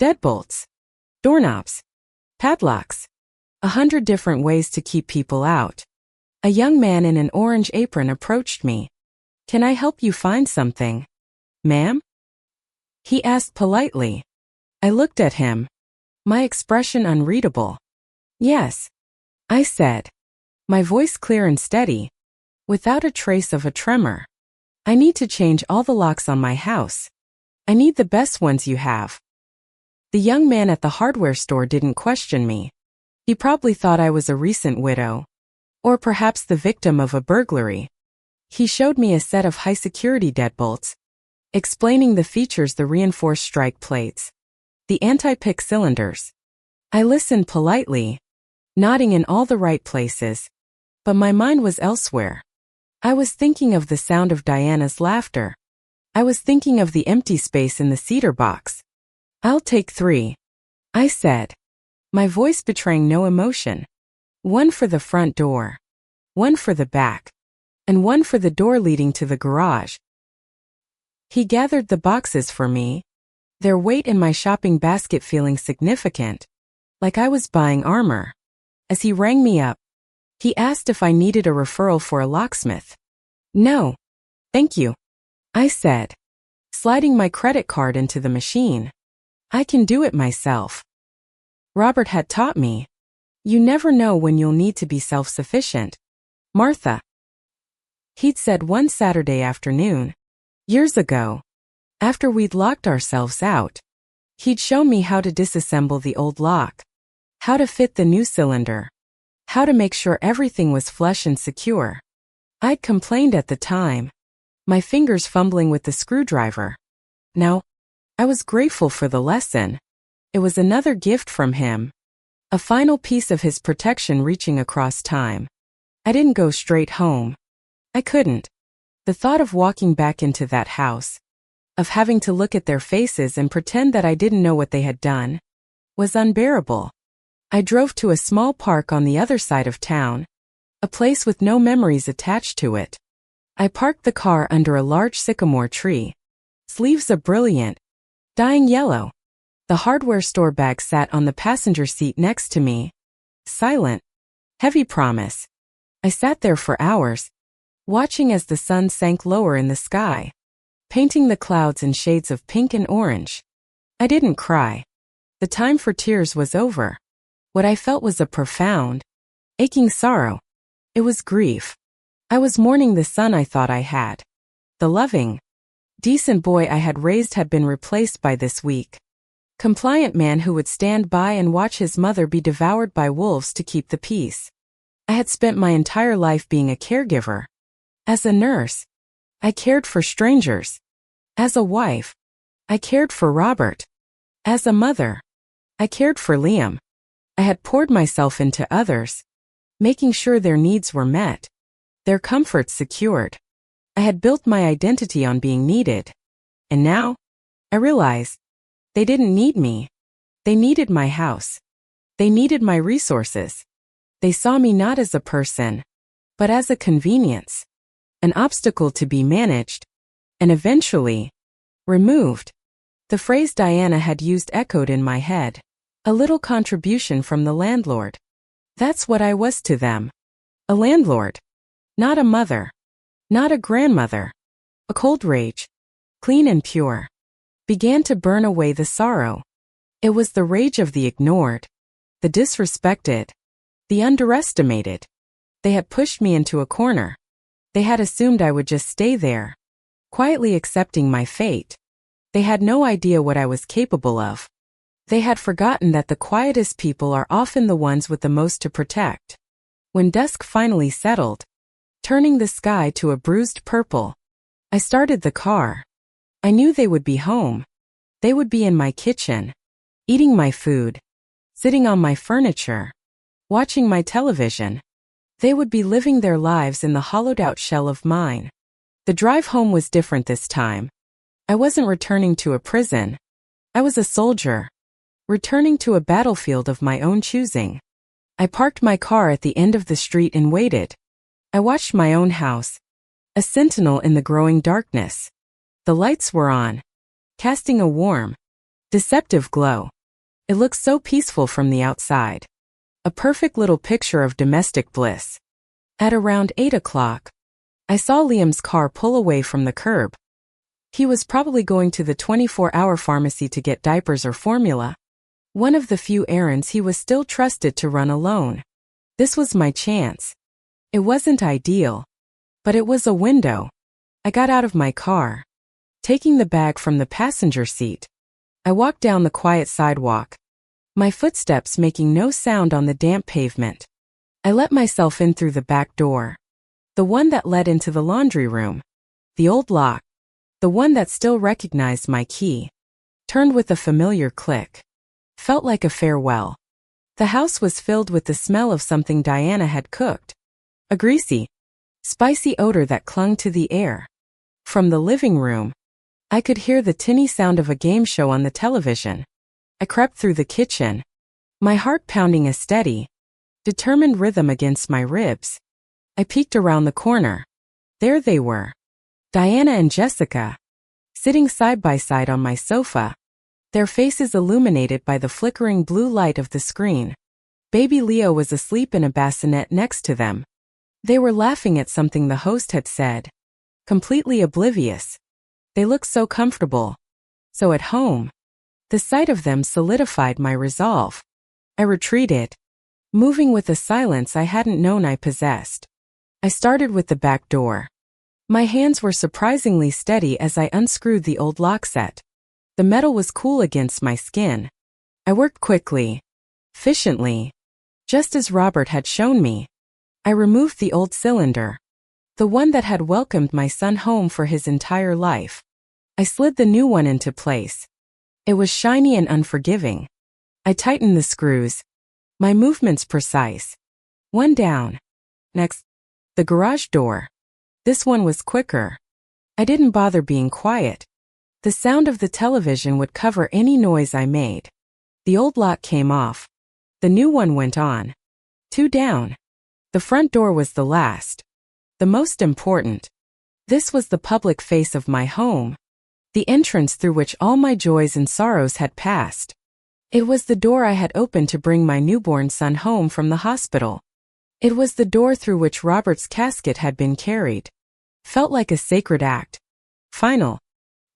Deadbolts. Doorknobs. Padlocks. 100 different ways to keep people out. A young man in an orange apron approached me. Can I help you find something, ma'am? He asked politely. I looked at him, my expression unreadable. Yes, I said, my voice clear and steady, without a trace of a tremor. I need to change all the locks on my house. I need the best ones you have. The young man at the hardware store didn't question me. He probably thought I was a recent widow, or perhaps the victim of a burglary. He showed me a set of high-security deadbolts, explaining the features: the reinforced strike plates, the anti-pick cylinders. I listened politely, nodding in all the right places, but my mind was elsewhere. I was thinking of the sound of Diana's laughter. I was thinking of the empty space in the cedar box. I'll take 3, I said, my voice betraying no emotion. 1 for the front door, 1 for the back, and 1 for the door leading to the garage. He gathered the boxes for me, their weight in my shopping basket feeling significant, like I was buying armor. As he rang me up, he asked if I needed a referral for a locksmith. No, thank you, I said, sliding my credit card into the machine. I can do it myself. Robert had taught me, you never know when you'll need to be self-sufficient, Martha. He'd said one Saturday afternoon, years ago, after we'd locked ourselves out. He'd shown me how to disassemble the old lock, how to fit the new cylinder, how to make sure everything was flush and secure. I'd complained at the time, my fingers fumbling with the screwdriver. Now, I was grateful for the lesson. It was another gift from him. A final piece of his protection reaching across time. I didn't go straight home. I couldn't. The thought of walking back into that house, of having to look at their faces and pretend that I didn't know what they had done, was unbearable. I drove to a small park on the other side of town, a place with no memories attached to it. I parked the car under a large sycamore tree, leaves a brilliant, dying yellow. The hardware store bag sat on the passenger seat next to me. Silent. Heavy promise. I sat there for hours, watching as the sun sank lower in the sky, painting the clouds in shades of pink and orange. I didn't cry. The time for tears was over. What I felt was a profound, aching sorrow. It was grief. I was mourning the son I thought I had. The loving, decent boy I had raised had been replaced by this weak, compliant man who would stand by and watch his mother be devoured by wolves to keep the peace. I had spent my entire life being a caregiver. As a nurse, I cared for strangers. As a wife, I cared for Robert. As a mother, I cared for Liam. I had poured myself into others, making sure their needs were met, their comforts secured. I had built my identity on being needed. And now, I realize, they didn't need me. They needed my house. They needed my resources. They saw me not as a person, but as a convenience, an obstacle to be managed, and eventually, removed. The phrase Diana had used echoed in my head. A little contribution from the landlord. That's what I was to them. A landlord. Not a mother. Not a grandmother. A cold rage, clean and pure, began to burn away the sorrow. It was the rage of the ignored, the disrespected, the underestimated. They had pushed me into a corner. They had assumed I would just stay there, quietly accepting my fate. They had no idea what I was capable of. They had forgotten that the quietest people are often the ones with the most to protect. When dusk finally settled, turning the sky to a bruised purple, I started the car. I knew they would be home. They would be in my kitchen, eating my food, sitting on my furniture, watching my television. They would be living their lives in the hollowed-out shell of mine. The drive home was different this time. I wasn't returning to a prison. I was a soldier, returning to a battlefield of my own choosing. I parked my car at the end of the street and waited. I watched my own house, a sentinel in the growing darkness. The lights were on, casting a warm, deceptive glow. It looked so peaceful from the outside. A perfect little picture of domestic bliss. At around 8 o'clock, I saw Liam's car pull away from the curb. He was probably going to the 24-hour pharmacy to get diapers or formula. One of the few errands he was still trusted to run alone. This was my chance. It wasn't ideal, but it was a window. I got out of my car, taking the bag from the passenger seat. I walked down the quiet sidewalk, my footsteps making no sound on the damp pavement. I let myself in through the back door, the one that led into the laundry room, the old lock, the one that still recognized my key, turned with a familiar click. Felt like a farewell. The house was filled with the smell of something Diana had cooked. A greasy, spicy odor that clung to the air. From the living room, I could hear the tinny sound of a game show on the television. I crept through the kitchen, my heart pounding a steady, determined rhythm against my ribs. I peeked around the corner. There they were, Diana and Jessica, sitting side by side on my sofa, their faces illuminated by the flickering blue light of the screen. Baby Leo was asleep in a bassinet next to them. They were laughing at something the host had said, completely oblivious. They looked so comfortable, so at home. The sight of them solidified my resolve. I retreated, moving with a silence I hadn't known I possessed. I started with the back door. My hands were surprisingly steady as I unscrewed the old lock set. The metal was cool against my skin. I worked quickly, efficiently, just as Robert had shown me. I removed the old cylinder, the one that had welcomed my son home for his entire life. I slid the new one into place. It was shiny and unforgiving, I tightened the screws, my movements precise. One down. Next, the garage door. This one was quicker. I didn't bother being quiet. The sound of the television would cover any noise I made. The old lock came off. The new one went on. Two down. The front door was the last. The most important. This was the public face of my home. The entrance through which all my joys and sorrows had passed. It was the door I had opened to bring my newborn son home from the hospital. It was the door through which Robert's casket had been carried. Felt like a sacred act. Final.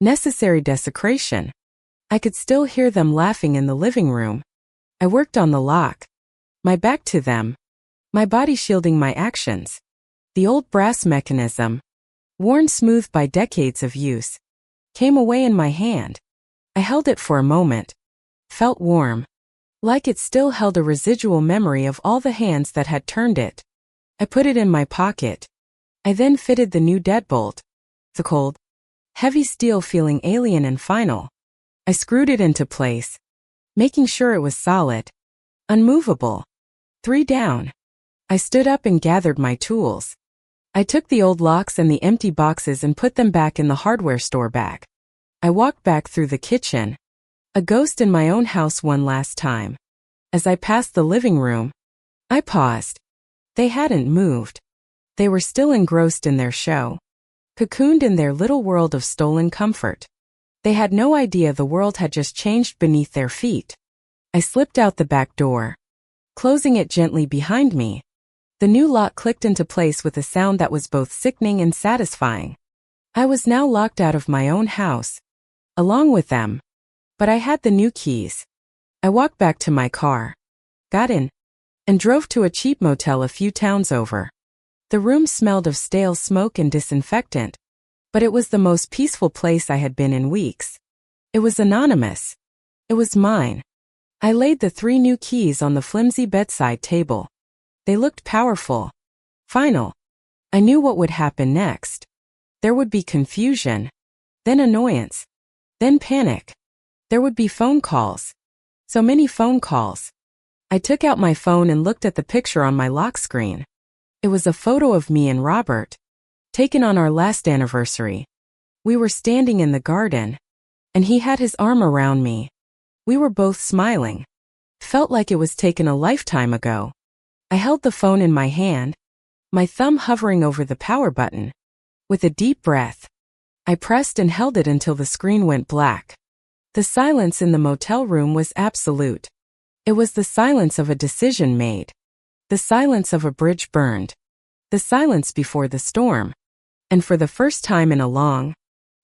Necessary desecration. I could still hear them laughing in the living room. I worked on the lock. My back to them. My body shielding my actions. The old brass mechanism, worn smooth by decades of use, came away in my hand. I held it for a moment. Felt warm. Like it still held a residual memory of all the hands that had turned it. I put it in my pocket. I then fitted the new deadbolt. The cold, heavy steel feeling alien and final. I screwed it into place, making sure it was solid, unmovable. 3 down. I stood up and gathered my tools. I took the old locks and the empty boxes and put them back in the hardware store bag. I walked back through the kitchen. A ghost in my own house one last time. As I passed the living room, I paused. They hadn't moved. They were still engrossed in their show, cocooned in their little world of stolen comfort. They had no idea the world had just changed beneath their feet. I slipped out the back door, closing it gently behind me. The new lock clicked into place with a sound that was both sickening and satisfying. I was now locked out of my own house, along with them. But I had the new keys. I walked back to my car, got in, and drove to a cheap motel a few towns over. The room smelled of stale smoke and disinfectant, but it was the most peaceful place I had been in weeks. It was anonymous. It was mine. I laid the 3 new keys on the flimsy bedside table. They looked powerful. Final. I knew what would happen next. There would be confusion, then annoyance, then panic. There would be phone calls. So many phone calls. I took out my phone and looked at the picture on my lock screen. It was a photo of me and Robert, taken on our last anniversary. We were standing in the garden, and he had his arm around me. We were both smiling. Felt like it was taken a lifetime ago. I held the phone in my hand, my thumb hovering over the power button. With a deep breath, I pressed and held it until the screen went black. The silence in the motel room was absolute. It was the silence of a decision made. The silence of a bridge burned. The silence before the storm. And for the first time in a long,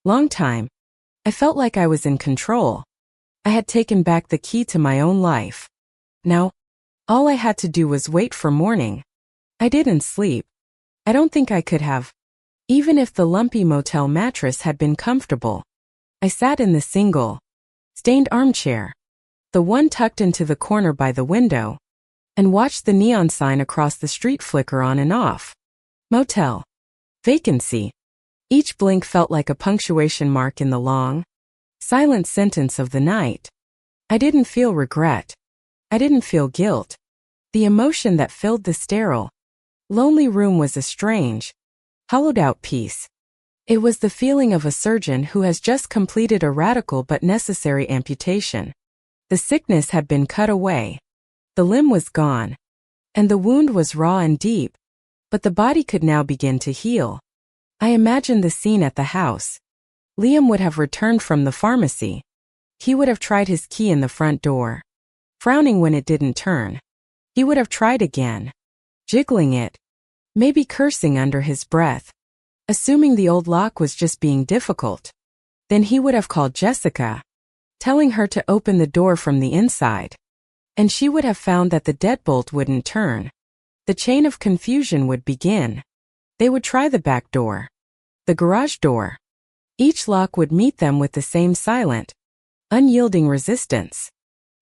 long time, I felt like I was in control. I had taken back the key to my own life. Now, all I had to do was wait for morning. I didn't sleep. I don't think I could have, even if the lumpy motel mattress had been comfortable. I sat in the single, stained armchair, the one tucked into the corner by the window, and watched the neon sign across the street flicker on and off. Motel. Vacancy. Each blink felt like a punctuation mark in the long, silent sentence of the night. I didn't feel regret. I didn't feel guilt. The emotion that filled the sterile, lonely room was a strange, hollowed-out peace. It was the feeling of a surgeon who has just completed a radical but necessary amputation. The sickness had been cut away. The limb was gone. And the wound was raw and deep. But the body could now begin to heal. I imagined the scene at the house. Liam would have returned from the pharmacy. He would have tried his key in the front door, frowning when it didn't turn. He would have tried again, jiggling it, maybe cursing under his breath, assuming the old lock was just being difficult. Then he would have called Jessica, telling her to open the door from the inside. And she would have found that the deadbolt wouldn't turn. The chain of confusion would begin. They would try the back door, the garage door. Each lock would meet them with the same silent, unyielding resistance.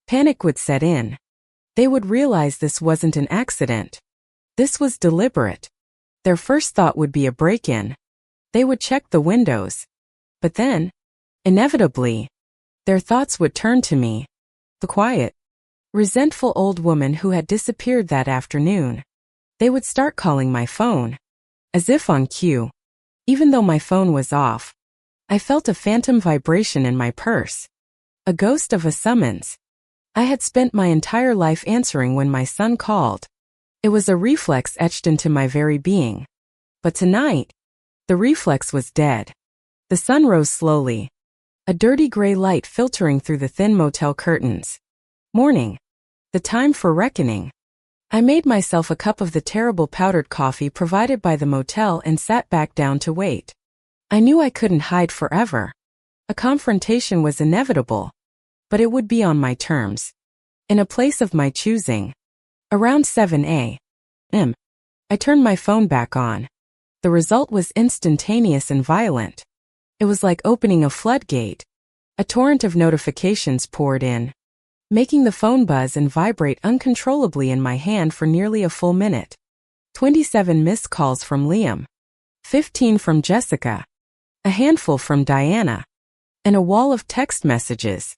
Panic would set in. They would realize this wasn't an accident. This was deliberate. Their first thought would be a break-in. They would check the windows. But then, inevitably, their thoughts would turn to me. The quiet, resentful old woman who had disappeared that afternoon. They would start calling my phone, as if on cue. Even though my phone was off, I felt a phantom vibration in my purse. A ghost of a summons. I had spent my entire life answering when my son called. It was a reflex etched into my very being. But tonight, the reflex was dead. The sun rose slowly, a dirty gray light filtering through the thin motel curtains. Morning. The time for reckoning. I made myself a cup of the terrible powdered coffee provided by the motel and sat back down to wait. I knew I couldn't hide forever. A confrontation was inevitable, but it would be on my terms. In a place of my choosing. Around 7 a.m., I turned my phone back on. The result was instantaneous and violent. It was like opening a floodgate. A torrent of notifications poured in, making the phone buzz and vibrate uncontrollably in my hand for nearly a full minute. 27 missed calls from Liam. 15 from Jessica. A handful from Diana. And a wall of text messages.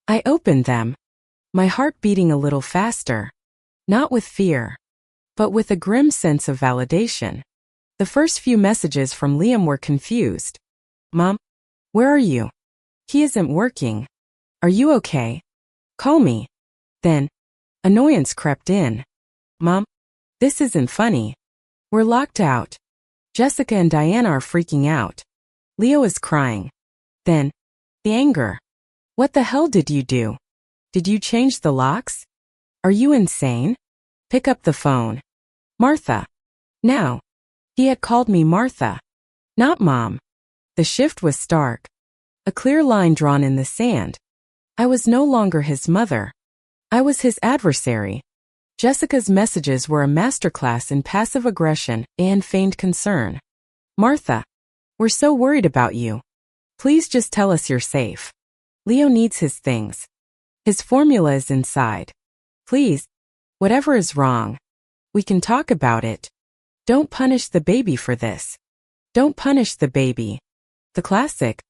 I opened them, my heart beating a little faster. Not with fear, but with a grim sense of validation. The first few messages from Liam were confused. Mom, where are you? He isn't working. Are you okay? Call me. Then, annoyance crept in. Mom, this isn't funny. We're locked out. Jessica and Diana are freaking out. Leo is crying. Then, the anger. What the hell did you do? Did you change the locks? Are you insane? Pick up the phone. Martha. Now. He had called me Martha, not Mom. The shift was stark. A clear line drawn in the sand. I was no longer his mother. I was his adversary. Jessica's messages were a masterclass in passive aggression and feigned concern. Martha, we're so worried about you. Please just tell us you're safe. Leo needs his things. His formula is inside. Please, whatever is wrong, we can talk about it. Don't punish the baby for this. Don't punish the baby. The classic,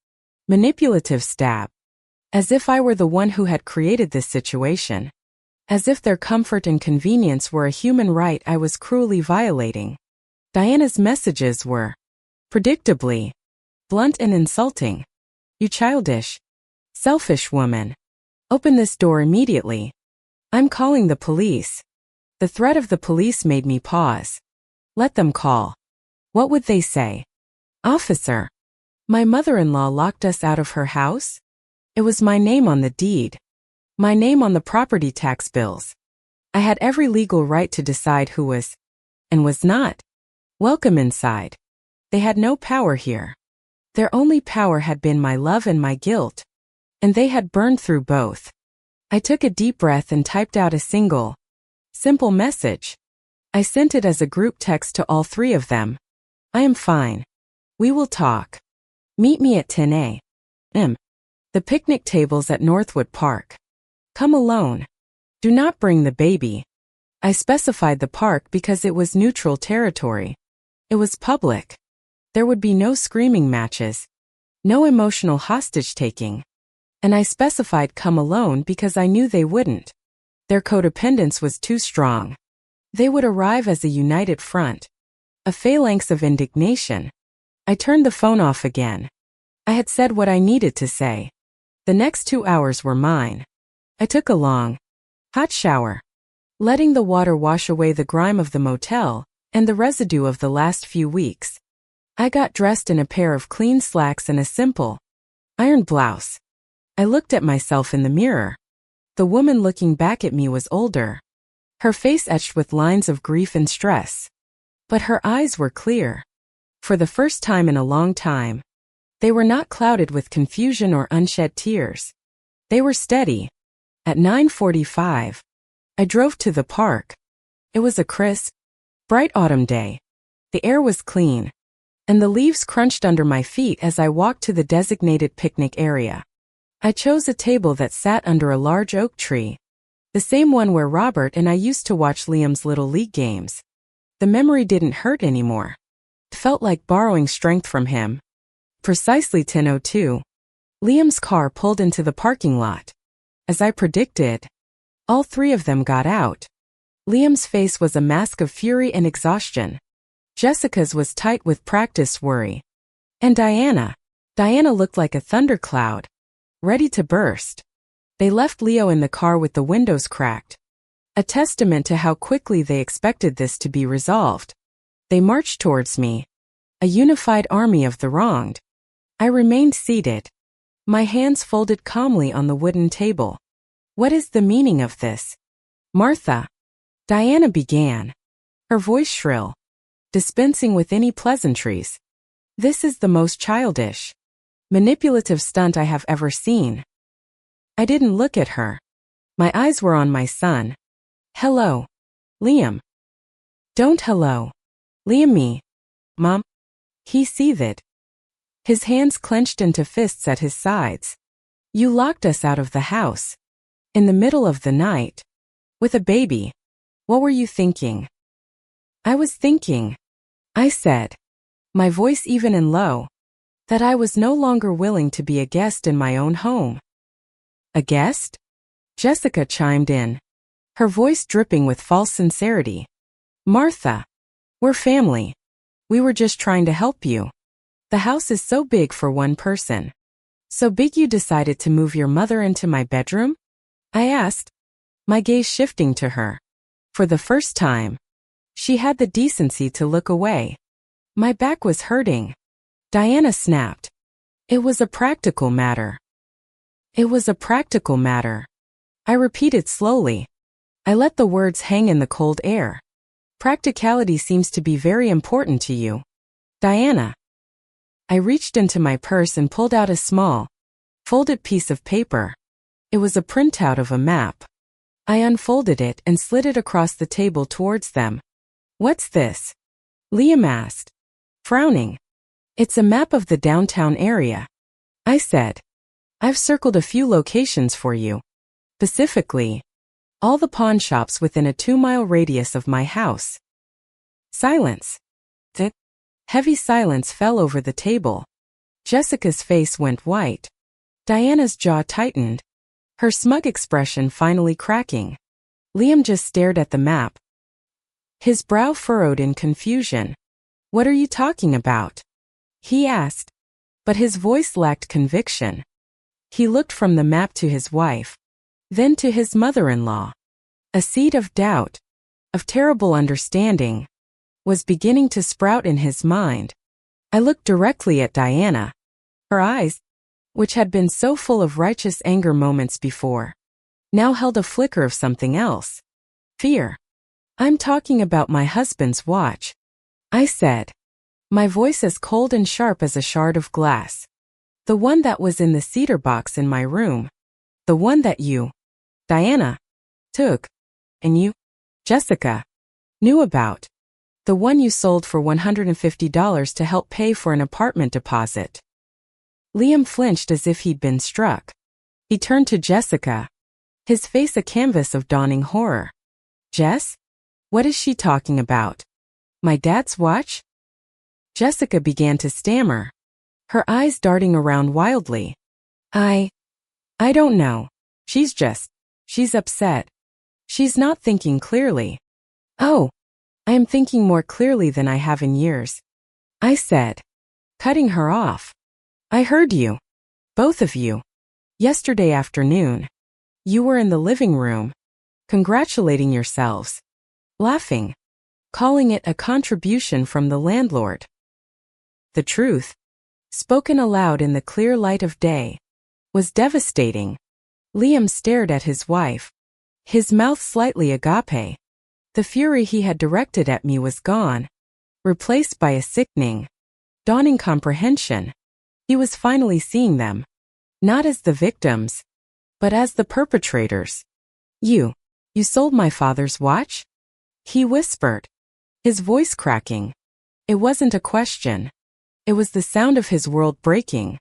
manipulative stab. As if I were the one who had created this situation. As if their comfort and convenience were a human right I was cruelly violating. Diana's messages were, predictably, blunt and insulting. You childish, selfish woman. Open this door immediately. I'm calling the police. The threat of the police made me pause. Let them call. What would they say? Officer. My mother-in-law locked us out of her house? It was my name on the deed. My name on the property tax bills. I had every legal right to decide who was, and was not, welcome inside. They had no power here. Their only power had been my love and my guilt. And they had burned through both. I took a deep breath and typed out a simple message. I sent it as a group text to all three of them. I am fine. We will talk. Meet me at 10 a.m. The picnic tables at Northwood Park. Come alone. Do not bring the baby. I specified the park because it was neutral territory. It was public. There would be no screaming matches. No emotional hostage-taking. And I specified come alone because I knew they wouldn't. Their codependence was too strong. They would arrive as a united front. A phalanx of indignation. I turned the phone off again. I had said what I needed to say. The next 2 hours were mine. I took a long, hot shower, letting the water wash away the grime of the motel and the residue of the last few weeks. I got dressed in a pair of clean slacks and a simple, ironed blouse. I looked at myself in the mirror. The woman looking back at me was older. Her face etched with lines of grief and stress. But her eyes were clear. For the first time in a long time. They were not clouded with confusion or unshed tears. They were steady. At 9:45, I drove to the park. It was a crisp, bright autumn day. The air was clean, and the leaves crunched under my feet as I walked to the designated picnic area. I chose a table that sat under a large oak tree, the same one where Robert and I used to watch Liam's Little League games. The memory didn't hurt anymore. It felt like borrowing strength from him. Precisely 10:02. Liam's car pulled into the parking lot. As I predicted, All three of them got out. Liam's face was a mask of fury and exhaustion. Jessica's was tight with practiced worry. And Diana looked like a thundercloud, ready to burst. They left Leo in the car with the windows cracked, a testament to how quickly they expected this to be resolved. They marched towards me, a unified army of the wronged. I remained seated, my hands folded calmly on the wooden table. What is the meaning of this? Martha, Diana began, her voice shrill, dispensing with any pleasantries. This is the most childish, manipulative stunt I have ever seen. I didn't look at her. My eyes were on my son. Hello, Liam. Don't hello, Liam me, Mom. He seethed, his hands clenched into fists at his sides. You locked us out of the house, in the middle of the night, with a baby. What were you thinking? I was thinking, I said, my voice even and low, that I was no longer willing to be a guest in my own home. A guest? Jessica chimed in, her voice dripping with false sincerity. Martha, we're family. We were just trying to help you. The house is so big for one person. So big you decided to move your mother into my bedroom? I asked, my gaze shifting to her. For the first time, she had the decency to look away. My back was hurting. Diana snapped. It was a practical matter. It was a practical matter. I repeated slowly. I let the words hang in the cold air. Practicality seems to be very important to you, Diana. I reached into my purse and pulled out a small, folded piece of paper. It was a printout of a map. I unfolded it and slid it across the table towards them. What's this? Liam asked, frowning. It's a map of the downtown area, I said. I've circled a few locations for you. Specifically, all the pawn shops within a 2-mile radius of my house. Silence. Heavy silence fell over the table. Jessica's face went white. Diana's jaw tightened, her smug expression finally cracking. Liam just stared at the map, his brow furrowed in confusion. What are you talking about? He asked, but his voice lacked conviction. He looked from the map to his wife, then to his mother-in-law. A seed of doubt, of terrible understanding, was beginning to sprout in his mind. I looked directly at Diana. Her eyes, which had been so full of righteous anger moments before, now held a flicker of something else. Fear. I'm talking about my husband's watch, I said, my voice as cold and sharp as a shard of glass. The one that was in the cedar box in my room. The one that you, Diana, took, and you, Jessica, knew about. The one you sold for $150 to help pay for an apartment deposit. Liam flinched as if he'd been struck. He turned to Jessica, his face a canvas of dawning horror. Jess? What is she talking about? My dad's watch? Jessica began to stammer, her eyes darting around wildly. I don't know. She's upset. She's not thinking clearly. Oh, I am thinking more clearly than I have in years, I said, cutting her off. I heard you. Both of you. Yesterday afternoon. You were in the living room, congratulating yourselves, laughing, calling it a contribution from the landlord. The truth, spoken aloud in the clear light of day, was devastating. Liam stared at his wife, his mouth slightly agape. The fury he had directed at me was gone, replaced by a sickening, dawning comprehension. He was finally seeing them, not as the victims, but as the perpetrators. You sold my father's watch? He whispered, his voice cracking. It wasn't a question. It was the sound of his world breaking.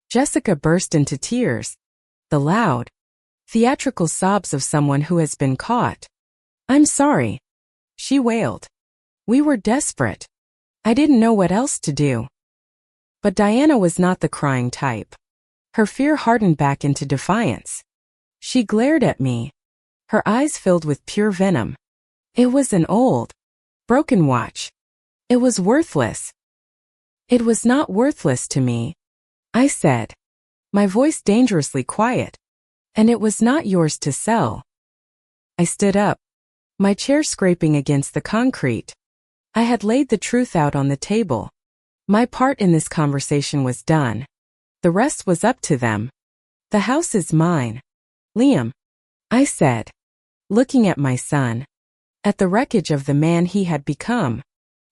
Jessica burst into tears, the loud, theatrical sobs of someone who has been caught. I'm sorry, she wailed. We were desperate. I didn't know what else to do. But Diana was not the crying type. Her fear hardened back into defiance. She glared at me, her eyes filled with pure venom. It was an old, broken watch. It was worthless. It was not worthless to me, I said, my voice dangerously quiet. And it was not yours to sell. I stood up, my chair scraping against the concrete. I had laid the truth out on the table. My part in this conversation was done. The rest was up to them. The house is mine, Liam, I said, looking at my son, at the wreckage of the man he had become.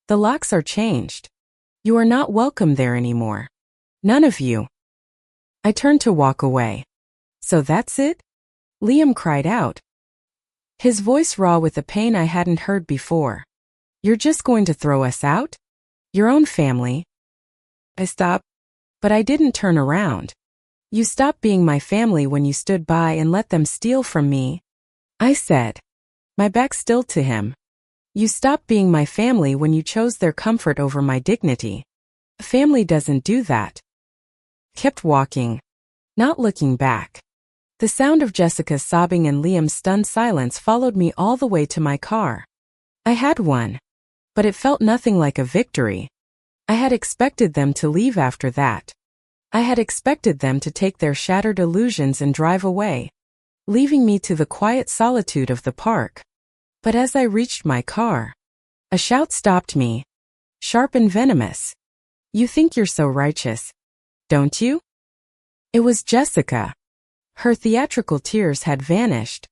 The locks are changed. You are not welcome there anymore. None of you. I turned to walk away. So that's it? Liam cried out, his voice raw with a pain I hadn't heard before. You're just going to throw us out? Your own family? I stopped, but I didn't turn around. You stopped being my family when you stood by and let them steal from me, I said, my back still to him. You stopped being my family when you chose their comfort over my dignity. A family doesn't do that. Kept walking, not looking back. The sound of Jessica's sobbing and Liam's stunned silence followed me all the way to my car. I had won, but it felt nothing like a victory. I had expected them to leave after that. I had expected them to take their shattered illusions and drive away, leaving me to the quiet solitude of the park. But as I reached my car, a shout stopped me, sharp and venomous. You think you're so righteous, don't you? It was Jessica. Her theatrical tears had vanished,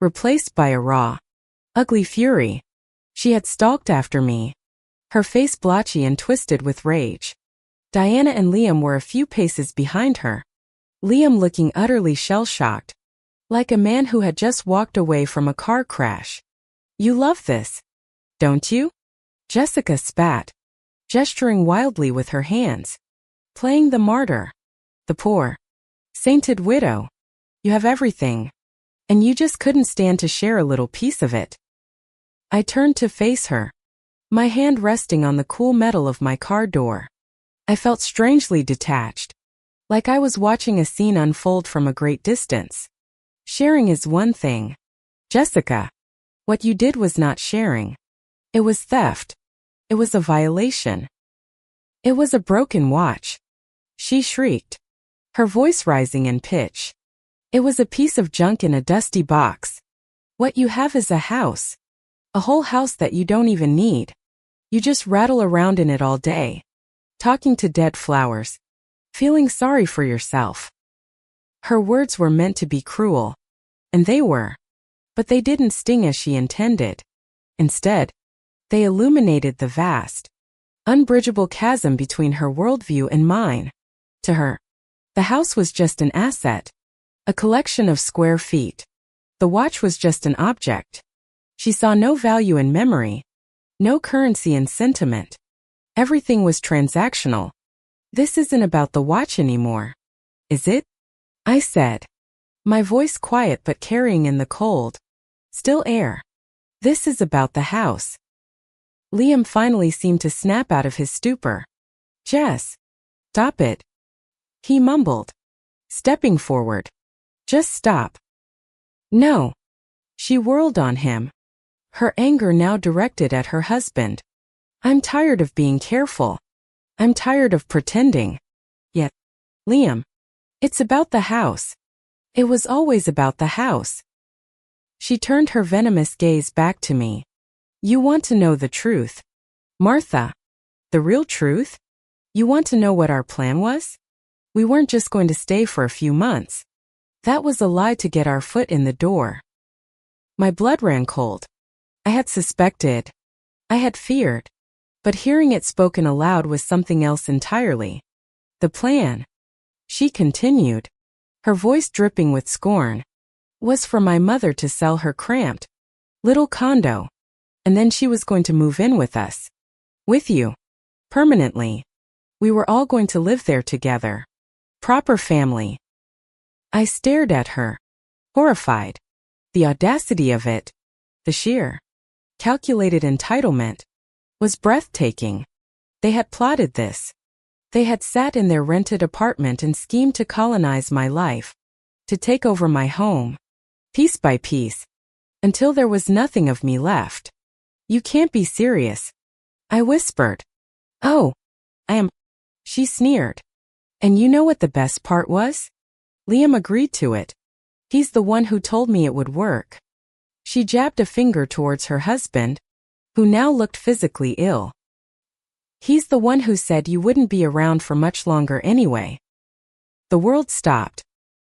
replaced by a raw, ugly fury. She had stalked after me, her face blotchy and twisted with rage. Diana and Liam were a few paces behind her, Liam looking utterly shell-shocked, like a man who had just walked away from a car crash. You love this, don't you? Jessica spat, gesturing wildly with her hands, playing the martyr, the poor, sainted widow. You have everything, and you just couldn't stand to share a little piece of it. I turned to face her, my hand resting on the cool metal of my car door. I felt strangely detached, like I was watching a scene unfold from a great distance. Sharing is one thing, Jessica. What you did was not sharing. It was theft. It was a violation. It was a broken watch. She shrieked, her voice rising in pitch. It was a piece of junk in a dusty box. What you have is a house. A whole house that you don't even need. You just rattle around in it all day, talking to dead flowers, feeling sorry for yourself. Her words were meant to be cruel, and they were, but they didn't sting as she intended. Instead, they illuminated the vast, unbridgeable chasm between her worldview and mine. To her, the house was just an asset, a collection of square feet. The watch was just an object. She saw no value in memory, no currency in sentiment. Everything was transactional. This isn't about the watch anymore, is it? I said, my voice quiet but carrying in the cold, still air. This is about the house. Liam finally seemed to snap out of his stupor. Jess, stop it, he mumbled, stepping forward. Just stop. No. She whirled on him, her anger now directed at her husband. I'm tired of being careful. I'm tired of pretending. Yet, Liam, it's about the house. It was always about the house. She turned her venomous gaze back to me. You want to know the truth, Martha? The real truth? You want to know what our plan was? We weren't just going to stay for a few months. That was a lie to get our foot in the door. My blood ran cold. I had suspected. I had feared. But hearing it spoken aloud was something else entirely. The plan, she continued, her voice dripping with scorn, was for my mother to sell her cramped little condo, and then she was going to move in with us. With you. Permanently. We were all going to live there together. Proper family. I stared at her, horrified. The audacity of it, the sheer, calculated entitlement, was breathtaking. They had plotted this. They had sat in their rented apartment and schemed to colonize my life, to take over my home, piece by piece, until there was nothing of me left. You can't be serious, I whispered. Oh, I am, she sneered. And you know what the best part was? Liam agreed to it. He's the one who told me it would work. She jabbed a finger towards her husband, who now looked physically ill. He's the one who said you wouldn't be around for much longer anyway. The world stopped.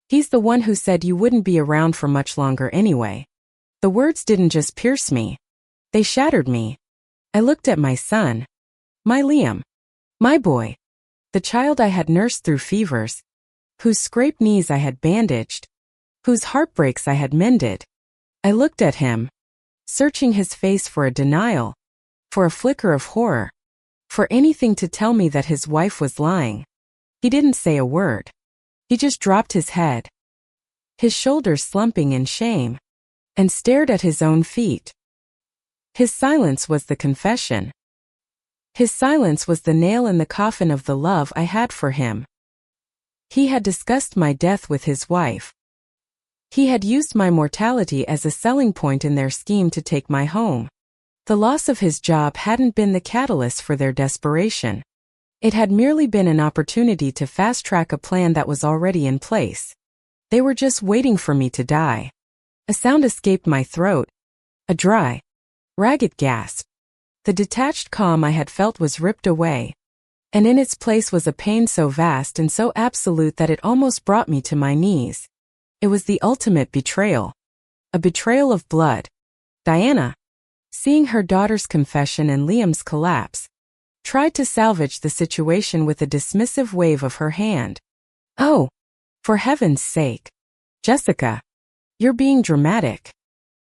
He's the one who said you wouldn't be around for much longer anyway. The words didn't just pierce me. They shattered me. I looked at my son. My Liam. My boy. The child I had nursed through fevers. Whose scraped knees I had bandaged. Whose heartbreaks I had mended. I looked at him, searching his face for a denial, for a flicker of horror, for anything to tell me that his wife was lying. He didn't say a word. He just dropped his head, his shoulders slumping in shame, and stared at his own feet. His silence was the confession. His silence was the nail in the coffin of the love I had for him. He had discussed my death with his wife. He had used my mortality as a selling point in their scheme to take my home. The loss of his job hadn't been the catalyst for their desperation. It had merely been an opportunity to fast-track a plan that was already in place. They were just waiting for me to die. A sound escaped my throat. A dry, ragged gasp. The detached calm I had felt was ripped away, and in its place was a pain so vast and so absolute that it almost brought me to my knees. It was the ultimate betrayal. A betrayal of blood. Diana, seeing her daughter's confession and Liam's collapse, tried to salvage the situation with a dismissive wave of her hand. Oh, for heaven's sake. Jessica, you're being dramatic.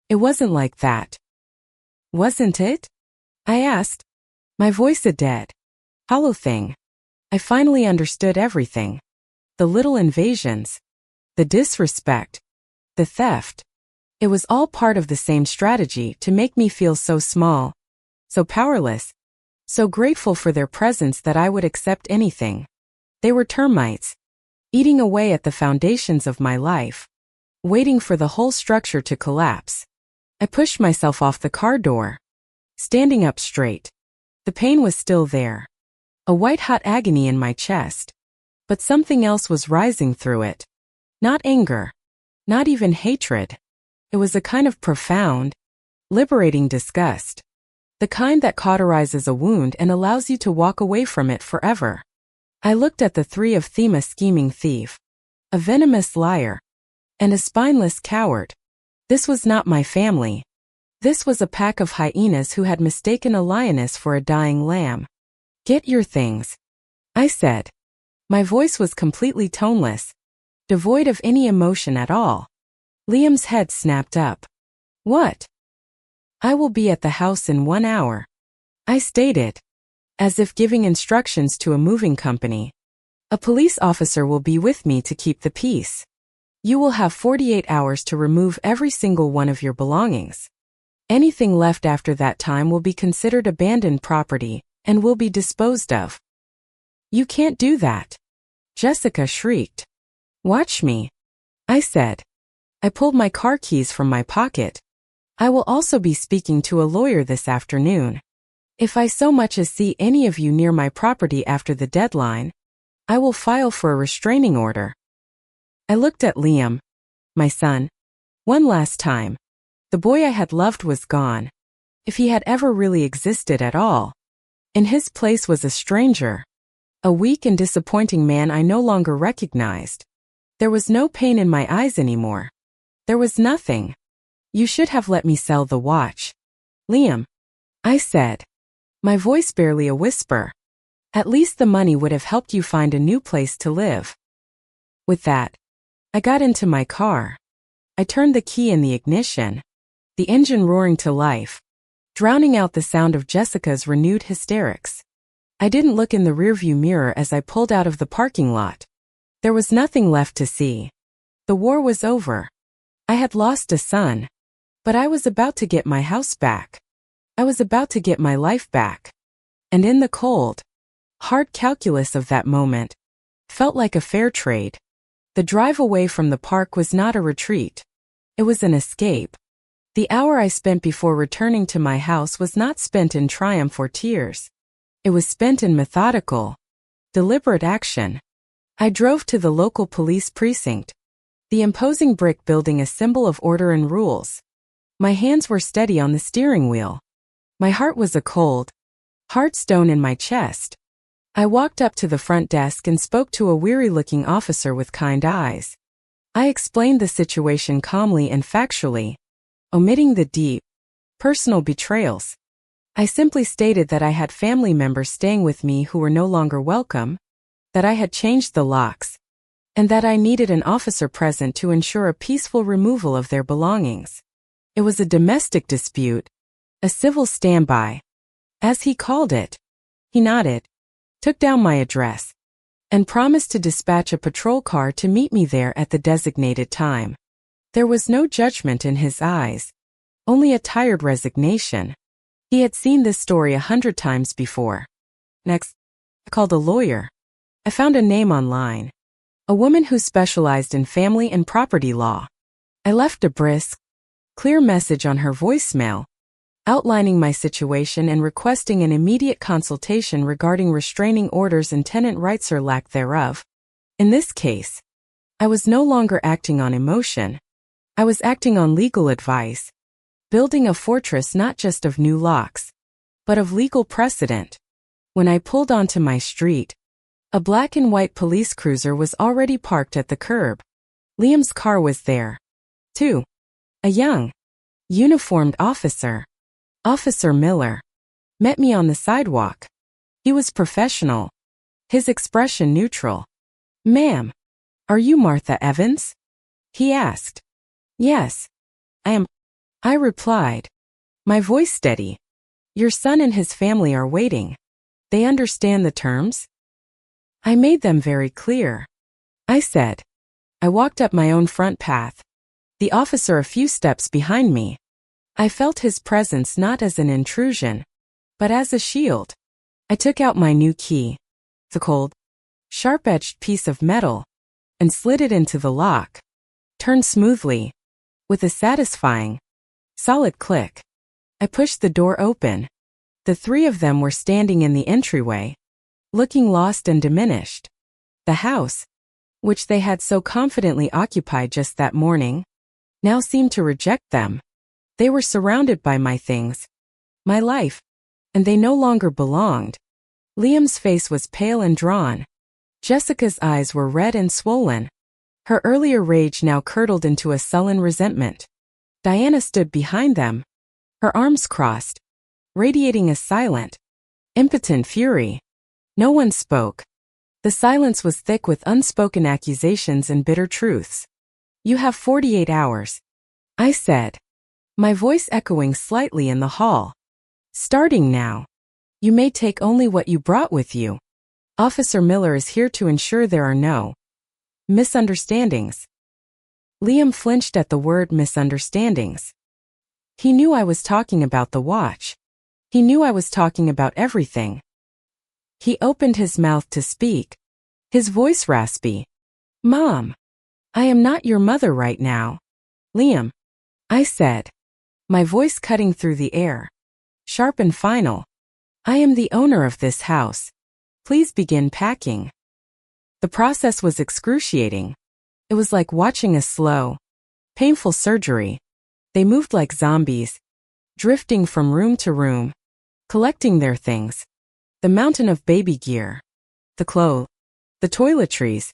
It wasn't like that. Wasn't it? I asked, my voice a dead, hollow thing. I finally understood everything. The little invasions, the disrespect, the theft. It was all part of the same strategy to make me feel so small, so powerless, so grateful for their presence that I would accept anything. They were termites, eating away at the foundations of my life, waiting for the whole structure to collapse. I pushed myself off the car door, standing up straight. The pain was still there, a white-hot agony in my chest, but something else was rising through it. Not anger, not even hatred. It was a kind of profound, liberating disgust. The kind that cauterizes a wound and allows you to walk away from it forever. I looked at the three of them: a scheming thief, a venomous liar, and a spineless coward. This was not my family. This was a pack of hyenas who had mistaken a lioness for a dying lamb. Get your things, I said. My voice was completely toneless, devoid of any emotion at all. Liam's head snapped up. What? I will be at the house in 1 hour, I stated, as if giving instructions to a moving company. A police officer will be with me to keep the peace. You will have 48 hours to remove every single one of your belongings. Anything left after that time will be considered abandoned property and will be disposed of. You can't do that, Jessica shrieked. Watch me, I said. I pulled my car keys from my pocket. I will also be speaking to a lawyer this afternoon. If I so much as see any of you near my property after the deadline, I will file for a restraining order. I looked at Liam, my son, one last time. The boy I had loved was gone, if he had ever really existed at all. In his place was a stranger, a weak and disappointing man I no longer recognized. There was no pain in my eyes anymore. There was nothing. You should have let me sell the watch, Liam, I said, my voice barely a whisper. At least the money would have helped you find a new place to live. With that, I got into my car. I turned the key in the ignition, the engine roaring to life, drowning out the sound of Jessica's renewed hysterics. I didn't look in the rearview mirror as I pulled out of the parking lot. There was nothing left to see. The war was over. I had lost a son, but I was about to get my house back. I was about to get my life back. And in the cold, hard calculus of that moment, felt like a fair trade. The drive away from the park was not a retreat. It was an escape. The hour I spent before returning to my house was not spent in triumph or tears. It was spent in methodical, deliberate action. I drove to the local police precinct, the imposing brick building a symbol of order and rules. My hands were steady on the steering wheel. My heart was a cold, hard stone in my chest. I walked up to the front desk and spoke to a weary-looking officer with kind eyes. I explained the situation calmly and factually, omitting the deep, personal betrayals. I simply stated that I had family members staying with me who were no longer welcome, that I had changed the locks, and that I needed an officer present to ensure a peaceful removal of their belongings. It was a domestic dispute, a civil standby, as he called it. He nodded, took down my address, and promised to dispatch a patrol car to meet me there at the designated time. There was no judgment in his eyes, only a tired resignation. He had seen this story 100 times before. Next, I called a lawyer. I found a name online, a woman who specialized in family and property law. I left a brisk, clear message on her voicemail, outlining my situation and requesting an immediate consultation regarding restraining orders and tenant rights or lack thereof. In this case, I was no longer acting on emotion. I was acting on legal advice, building a fortress not just of new locks, but of legal precedent. When I pulled onto my street, a black and white police cruiser was already parked at the curb. Liam's car was there, too. A young, uniformed officer, Officer Miller, met me on the sidewalk. He was professional, his expression neutral. "Ma'am, are you Martha Evans?" he asked. "Yes, I am," I replied, my voice steady. "Your son and his family are waiting. They understand the terms?" I made them very clear, I said. I walked up my own front path, the officer a few steps behind me. I felt his presence not as an intrusion, but as a shield. I took out my new key, the cold, sharp-edged piece of metal, and slid it into the lock. Turned smoothly, with a satisfying, solid click. I pushed the door open. The three of them were standing in the entryway, looking lost and diminished. The house, which they had so confidently occupied just that morning, now seemed to reject them. They were surrounded by my things, my life, and they no longer belonged. Liam's face was pale and drawn. Jessica's eyes were red and swollen. Her earlier rage now curdled into a sullen resentment. Diana stood behind them, her arms crossed, radiating a silent, impotent fury. No one spoke. The silence was thick with unspoken accusations and bitter truths. "You have 48 hours," I said, my voice echoing slightly in the hall. "Starting now. You may take only what you brought with you. Officer Miller is here to ensure there are no misunderstandings." Liam flinched at the word misunderstandings. He knew I was talking about the watch. He knew I was talking about everything. He opened his mouth to speak, his voice raspy. "Mom, I am not your mother right now, Liam," I said, my voice cutting through the air, sharp and final. "I am the owner of this house. Please begin packing." The process was excruciating. It was like watching a slow, painful surgery. They moved like zombies, drifting from room to room, collecting their things. The mountain of baby gear, the clothes, the toiletries,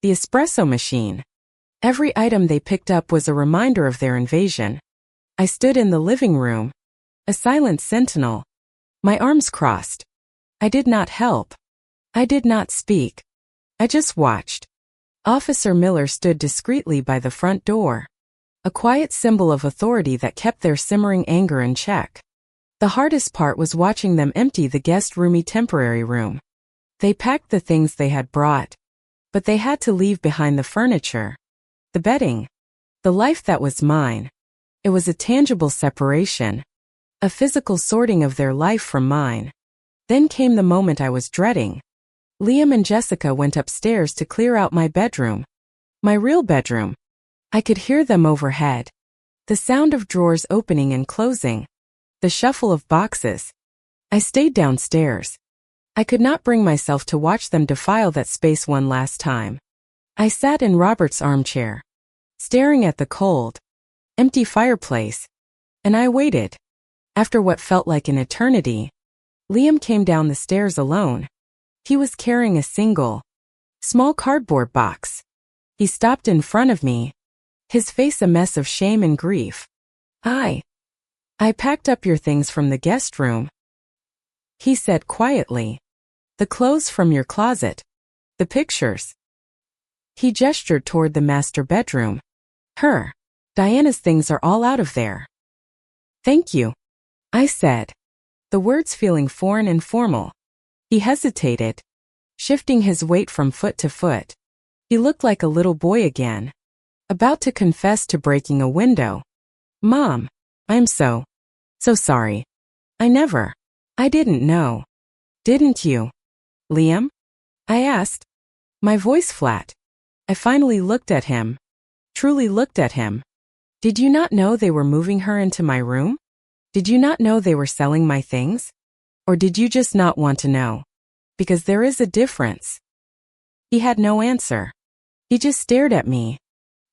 the espresso machine. Every item they picked up was a reminder of their invasion. I stood in the living room, a silent sentinel, my arms crossed. I did not help. I did not speak. I just watched. Officer Miller stood discreetly by the front door, a quiet symbol of authority that kept their simmering anger in check. The hardest part was watching them empty the guest-roomy temporary room. They packed the things they had brought, but they had to leave behind the furniture, the bedding, the life that was mine. It was a tangible separation, a physical sorting of their life from mine. Then came the moment I was dreading. Liam and Jessica went upstairs to clear out my bedroom, my real bedroom. I could hear them overhead, The sound of drawers opening and closing. The shuffle of boxes. I stayed downstairs. I could not bring myself to watch them defile that space one last time. I sat in Robert's armchair, staring at the cold, empty fireplace, and I waited. After what felt like an eternity, Liam came down the stairs alone. He was carrying a single, small cardboard box. He stopped in front of me, his face a mess of shame and grief. I packed up your things from the guest room, he said quietly. The clothes from your closet. The pictures. He gestured toward the master bedroom. Diana's things are all out of there. Thank you, I said, the words feeling foreign and formal. He hesitated, shifting his weight from foot to foot. He looked like a little boy again, about to confess to breaking a window. Mom, I'm so sorry. I didn't know. Didn't you, Liam? I asked, my voice flat. I finally looked at him, truly looked at him. Did you not know they were moving her into my room? Did you not know they were selling my things? Or did you just not want to know? Because there is a difference. He had no answer. He just stared at me,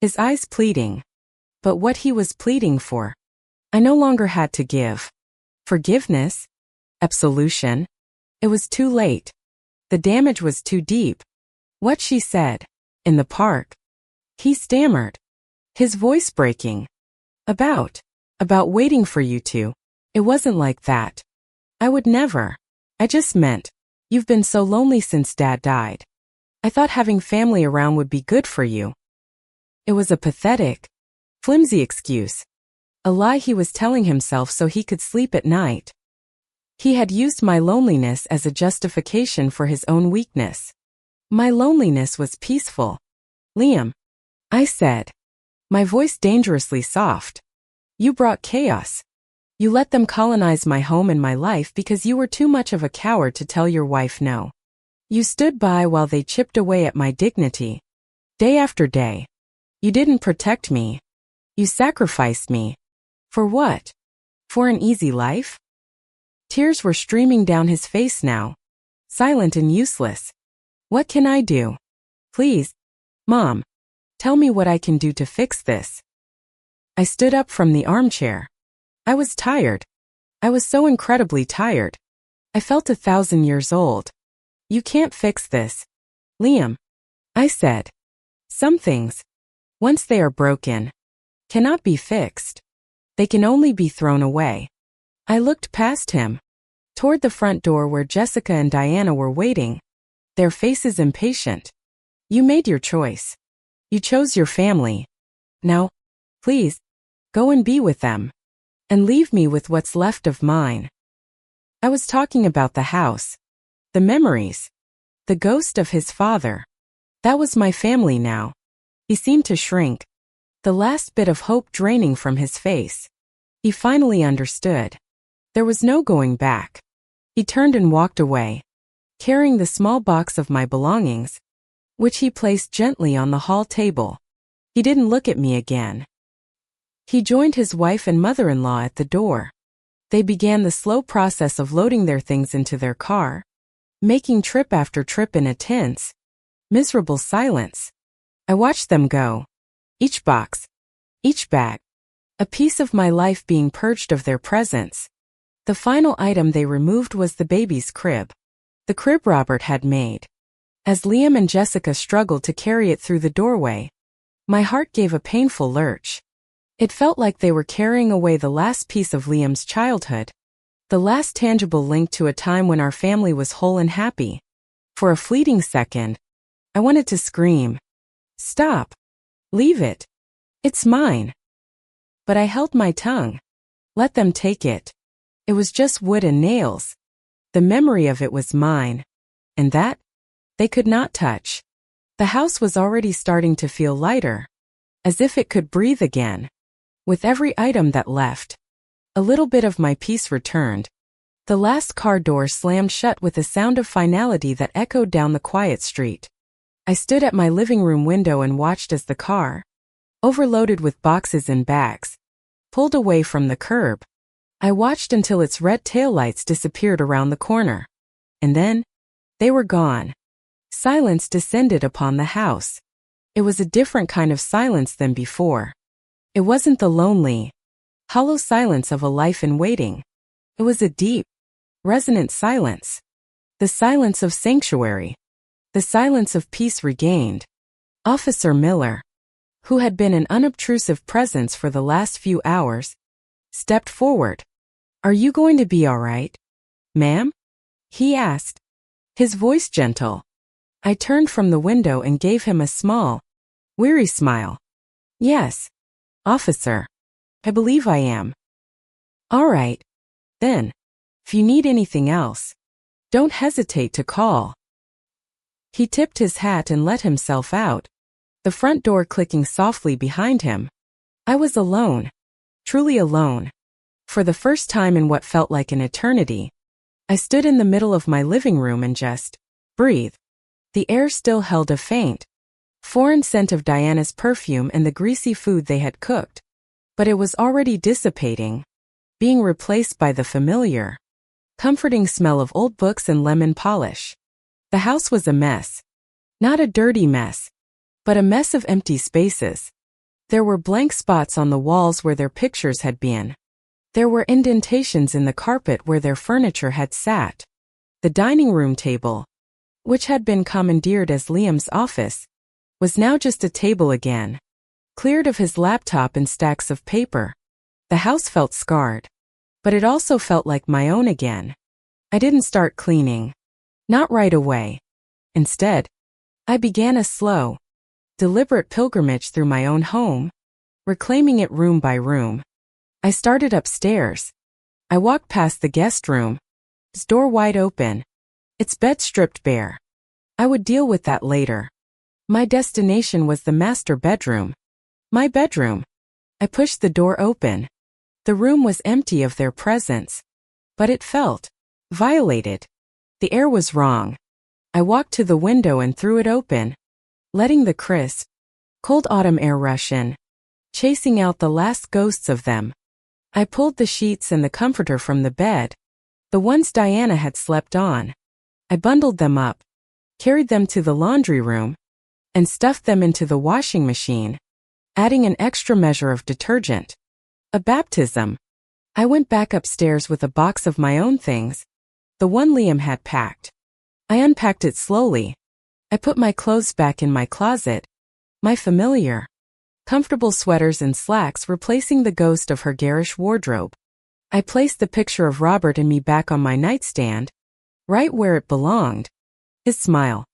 his eyes pleading. But what he was pleading for, I no longer had to give. Forgiveness? Absolution? It was too late. The damage was too deep. What she said, in the park. He stammered, his voice breaking. About waiting for you to. It wasn't like that. I would never. I just meant, you've been so lonely since Dad died. I thought having family around would be good for you. It was a pathetic, flimsy excuse. A lie he was telling himself so he could sleep at night. He had used my loneliness as a justification for his own weakness. My loneliness was peaceful. Liam, I said, my voice dangerously soft. You brought chaos. You let them colonize my home and my life because you were too much of a coward to tell your wife no. You stood by while they chipped away at my dignity. Day after day. You didn't protect me. You sacrificed me. For what? For an easy life? Tears were streaming down his face now, silent and useless. What can I do? Please, Mom, tell me what I can do to fix this. I stood up from the armchair. I was tired. I was so incredibly tired. I felt 1,000 years old. You can't fix this, Liam, I said. Some things, once they are broken, cannot be fixed. They can only be thrown away. I looked past him, toward the front door where Jessica and Diana were waiting, their faces impatient. You made your choice. You chose your family. Now, please, go and be with them. And leave me with what's left of mine. I was talking about the house, the memories, the ghost of his father. That was my family now. He seemed to shrink, the last bit of hope draining from his face. He finally understood. There was no going back. He turned and walked away, carrying the small box of my belongings, which he placed gently on the hall table. He didn't look at me again. He joined his wife and mother-in-law at the door. They began the slow process of loading their things into their car, making trip after trip in a tense, miserable silence. I watched them go. Each box, each bag, a piece of my life being purged of their presence. The final item they removed was the baby's crib. The crib Robert had made. As Liam and Jessica struggled to carry it through the doorway, my heart gave a painful lurch. It felt like they were carrying away the last piece of Liam's childhood, the last tangible link to a time when our family was whole and happy. For a fleeting second, I wanted to scream, "Stop! Leave it! It's mine!" But I held my tongue. Let them take it. It was just wood and nails. The memory of it was mine. And that? They could not touch. The house was already starting to feel lighter, as if it could breathe again. With every item that left, a little bit of my peace returned. The last car door slammed shut with a sound of finality that echoed down the quiet street. I stood at my living room window and watched as the car, overloaded with boxes and bags, pulled away from the curb. I watched until its red taillights disappeared around the corner. And then, they were gone. Silence descended upon the house. It was a different kind of silence than before. It wasn't the lonely, hollow silence of a life in waiting. It was a deep, resonant silence. The silence of sanctuary. The silence of peace regained. Officer Miller, who had been an unobtrusive presence for the last few hours, stepped forward. "Are you going to be all right, ma'am?" he asked, his voice gentle. I turned from the window and gave him a small, weary smile. "Yes, officer. I believe I am." "All right, then. If you need anything else, don't hesitate to call." He tipped his hat and let himself out, the front door clicking softly behind him. I was alone, truly alone. For the first time in what felt like an eternity, I stood in the middle of my living room and just breathed. The air still held a faint, foreign scent of Diana's perfume and the greasy food they had cooked, but it was already dissipating, being replaced by the familiar, comforting smell of old books and lemon polish. The house was a mess. Not a dirty mess, but a mess of empty spaces. There were blank spots on the walls where their pictures had been. There were indentations in the carpet where their furniture had sat. The dining room table, which had been commandeered as Liam's office, was now just a table again, cleared of his laptop and stacks of paper. The house felt scarred, but it also felt like my own again. I didn't start cleaning. Not right away. Instead, I began a slow, deliberate pilgrimage through my own home, reclaiming it room by room. I started upstairs. I walked past the guest room, its door wide open, its bed stripped bare. I would deal with that later. My destination was the master bedroom. My bedroom. I pushed the door open. The room was empty of their presence, but it felt violated. The air was wrong. I walked to the window and threw it open, letting the crisp, cold autumn air rush in, chasing out the last ghosts of them. I pulled the sheets and the comforter from the bed, the ones Diana had slept on. I bundled them up, carried them to the laundry room, and stuffed them into the washing machine, adding an extra measure of detergent. A baptism. I went back upstairs with a box of my own things, the one Liam had packed. I unpacked it slowly. I put my clothes back in my closet, my familiar, comfortable sweaters and slacks replacing the ghost of her garish wardrobe. I placed the picture of Robert and me back on my nightstand, right where it belonged. His smile,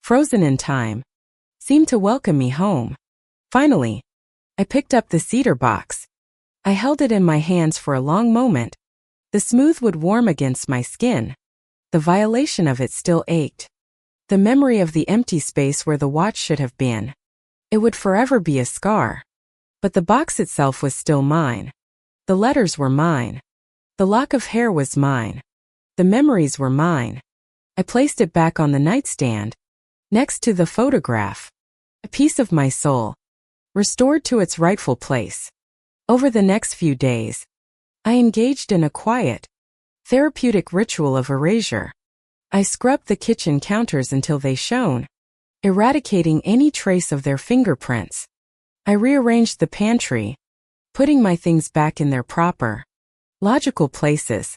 frozen in time, seemed to welcome me home. Finally, I picked up the cedar box. I held it in my hands for a long moment. The smooth wood warm against my skin. The violation of it still ached. The memory of the empty space where the watch should have been. It would forever be a scar. But the box itself was still mine. The letters were mine. The lock of hair was mine. The memories were mine. I placed it back on the nightstand, next to the photograph. A piece of my soul, restored to its rightful place. Over the next few days, I engaged in a quiet, therapeutic ritual of erasure. I scrubbed the kitchen counters until they shone, eradicating any trace of their fingerprints. I rearranged the pantry, putting my things back in their proper, logical places.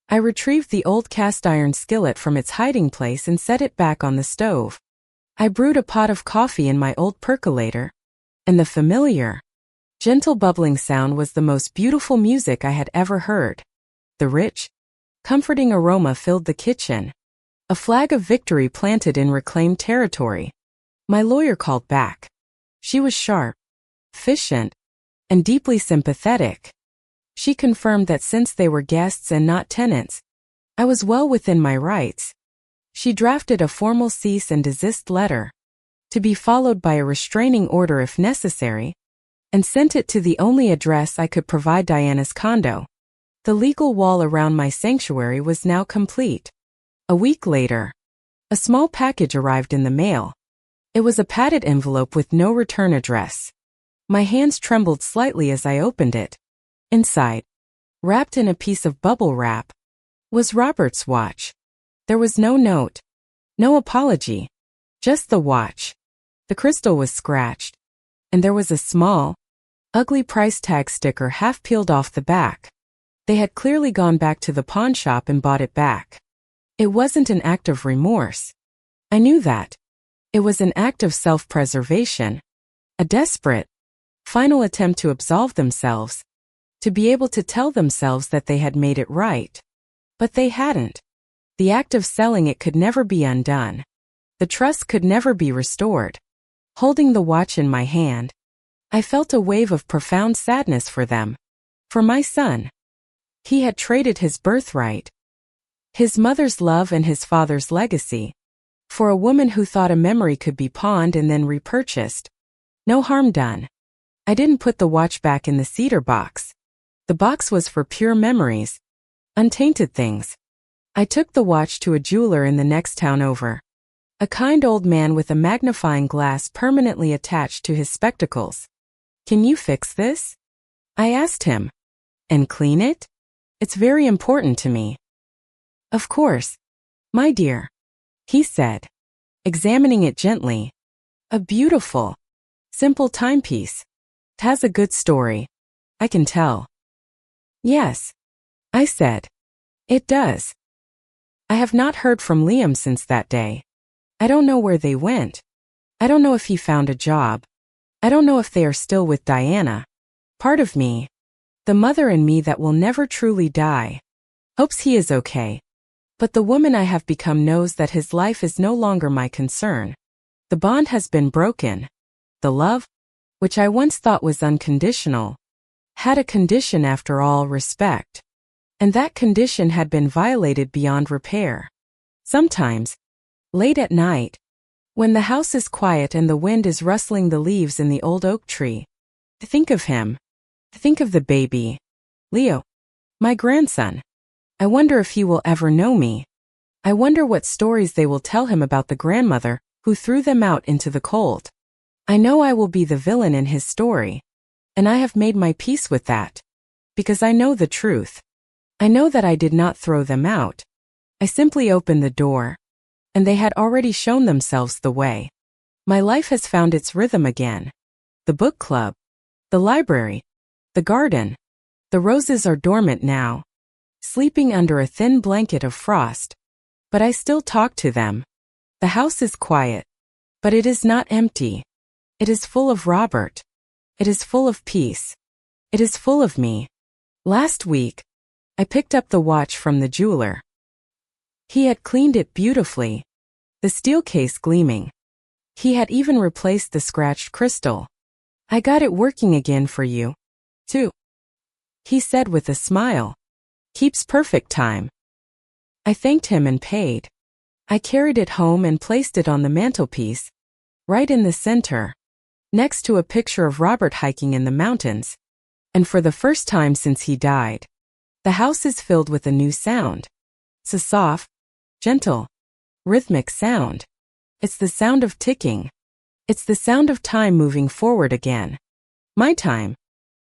I retrieved the old cast-iron skillet from its hiding place and set it back on the stove. I brewed a pot of coffee in my old percolator, and the familiar, gentle bubbling sound was the most beautiful music I had ever heard. The rich, comforting aroma filled the kitchen. A flag of victory planted in reclaimed territory. My lawyer called back. She was sharp, efficient, and deeply sympathetic. She confirmed that since they were guests and not tenants, I was well within my rights. She drafted a formal cease and desist letter, to be followed by a restraining order if necessary, and sent it to the only address I could provide, Diana's condo. The legal wall around my sanctuary was now complete. A week later, a small package arrived in the mail. It was a padded envelope with no return address. My hands trembled slightly as I opened it. Inside, wrapped in a piece of bubble wrap, was Robert's watch. There was no note, no apology, just the watch. The crystal was scratched, and there was a small, ugly price tag sticker half peeled off the back. They had clearly gone back to the pawn shop and bought it back. It wasn't an act of remorse. I knew that. It was an act of self-preservation, a desperate, final attempt to absolve themselves, to be able to tell themselves that they had made it right. But they hadn't. The act of selling it could never be undone. The trust could never be restored. Holding the watch in my hand, I felt a wave of profound sadness for them. For my son. He had traded his birthright, his mother's love and his father's legacy, for a woman who thought a memory could be pawned and then repurchased. No harm done. I didn't put the watch back in the cedar box. The box was for pure memories, untainted things. I took the watch to a jeweler in the next town over. A kind old man with a magnifying glass permanently attached to his spectacles. "Can you fix this?" I asked him. "And clean it? It's very important to me." "Of course, my dear," he said, examining it gently. "A beautiful, simple timepiece. It has a good story, I can tell." "Yes," I said, "it does." I have not heard from Liam since that day. I don't know where they went. I don't know if he found a job. I don't know if they are still with Diana. Part of me, the mother in me that will never truly die, hopes he is okay. But the woman I have become knows that his life is no longer my concern. The bond has been broken. The love, which I once thought was unconditional, had a condition after all, respect. And that condition had been violated beyond repair. Sometimes, late at night, when the house is quiet and the wind is rustling the leaves in the old oak tree, I think of him. I think of the baby, Leo, my grandson. I wonder if he will ever know me. I wonder what stories they will tell him about the grandmother who threw them out into the cold. I know I will be the villain in his story, and I have made my peace with that, because I know the truth. I know that I did not throw them out. I simply opened the door, and they had already shown themselves the way. My life has found its rhythm again. The book club, the library, the garden. The roses are dormant now, sleeping under a thin blanket of frost. But I still talk to them. The house is quiet, but it is not empty. It is full of Robert. It is full of peace. It is full of me. Last week, I picked up the watch from the jeweler. He had cleaned it beautifully, the steel case gleaming. He had even replaced the scratched crystal. "I got it working again for you, too," he said with a smile. "Keeps perfect time." I thanked him and paid. I carried it home and placed it on the mantelpiece, right in the center, next to a picture of Robert hiking in the mountains. And for the first time since he died, the house is filled with a new sound. It's a soft, gentle, rhythmic sound. It's the sound of ticking. It's the sound of time moving forward again. My time.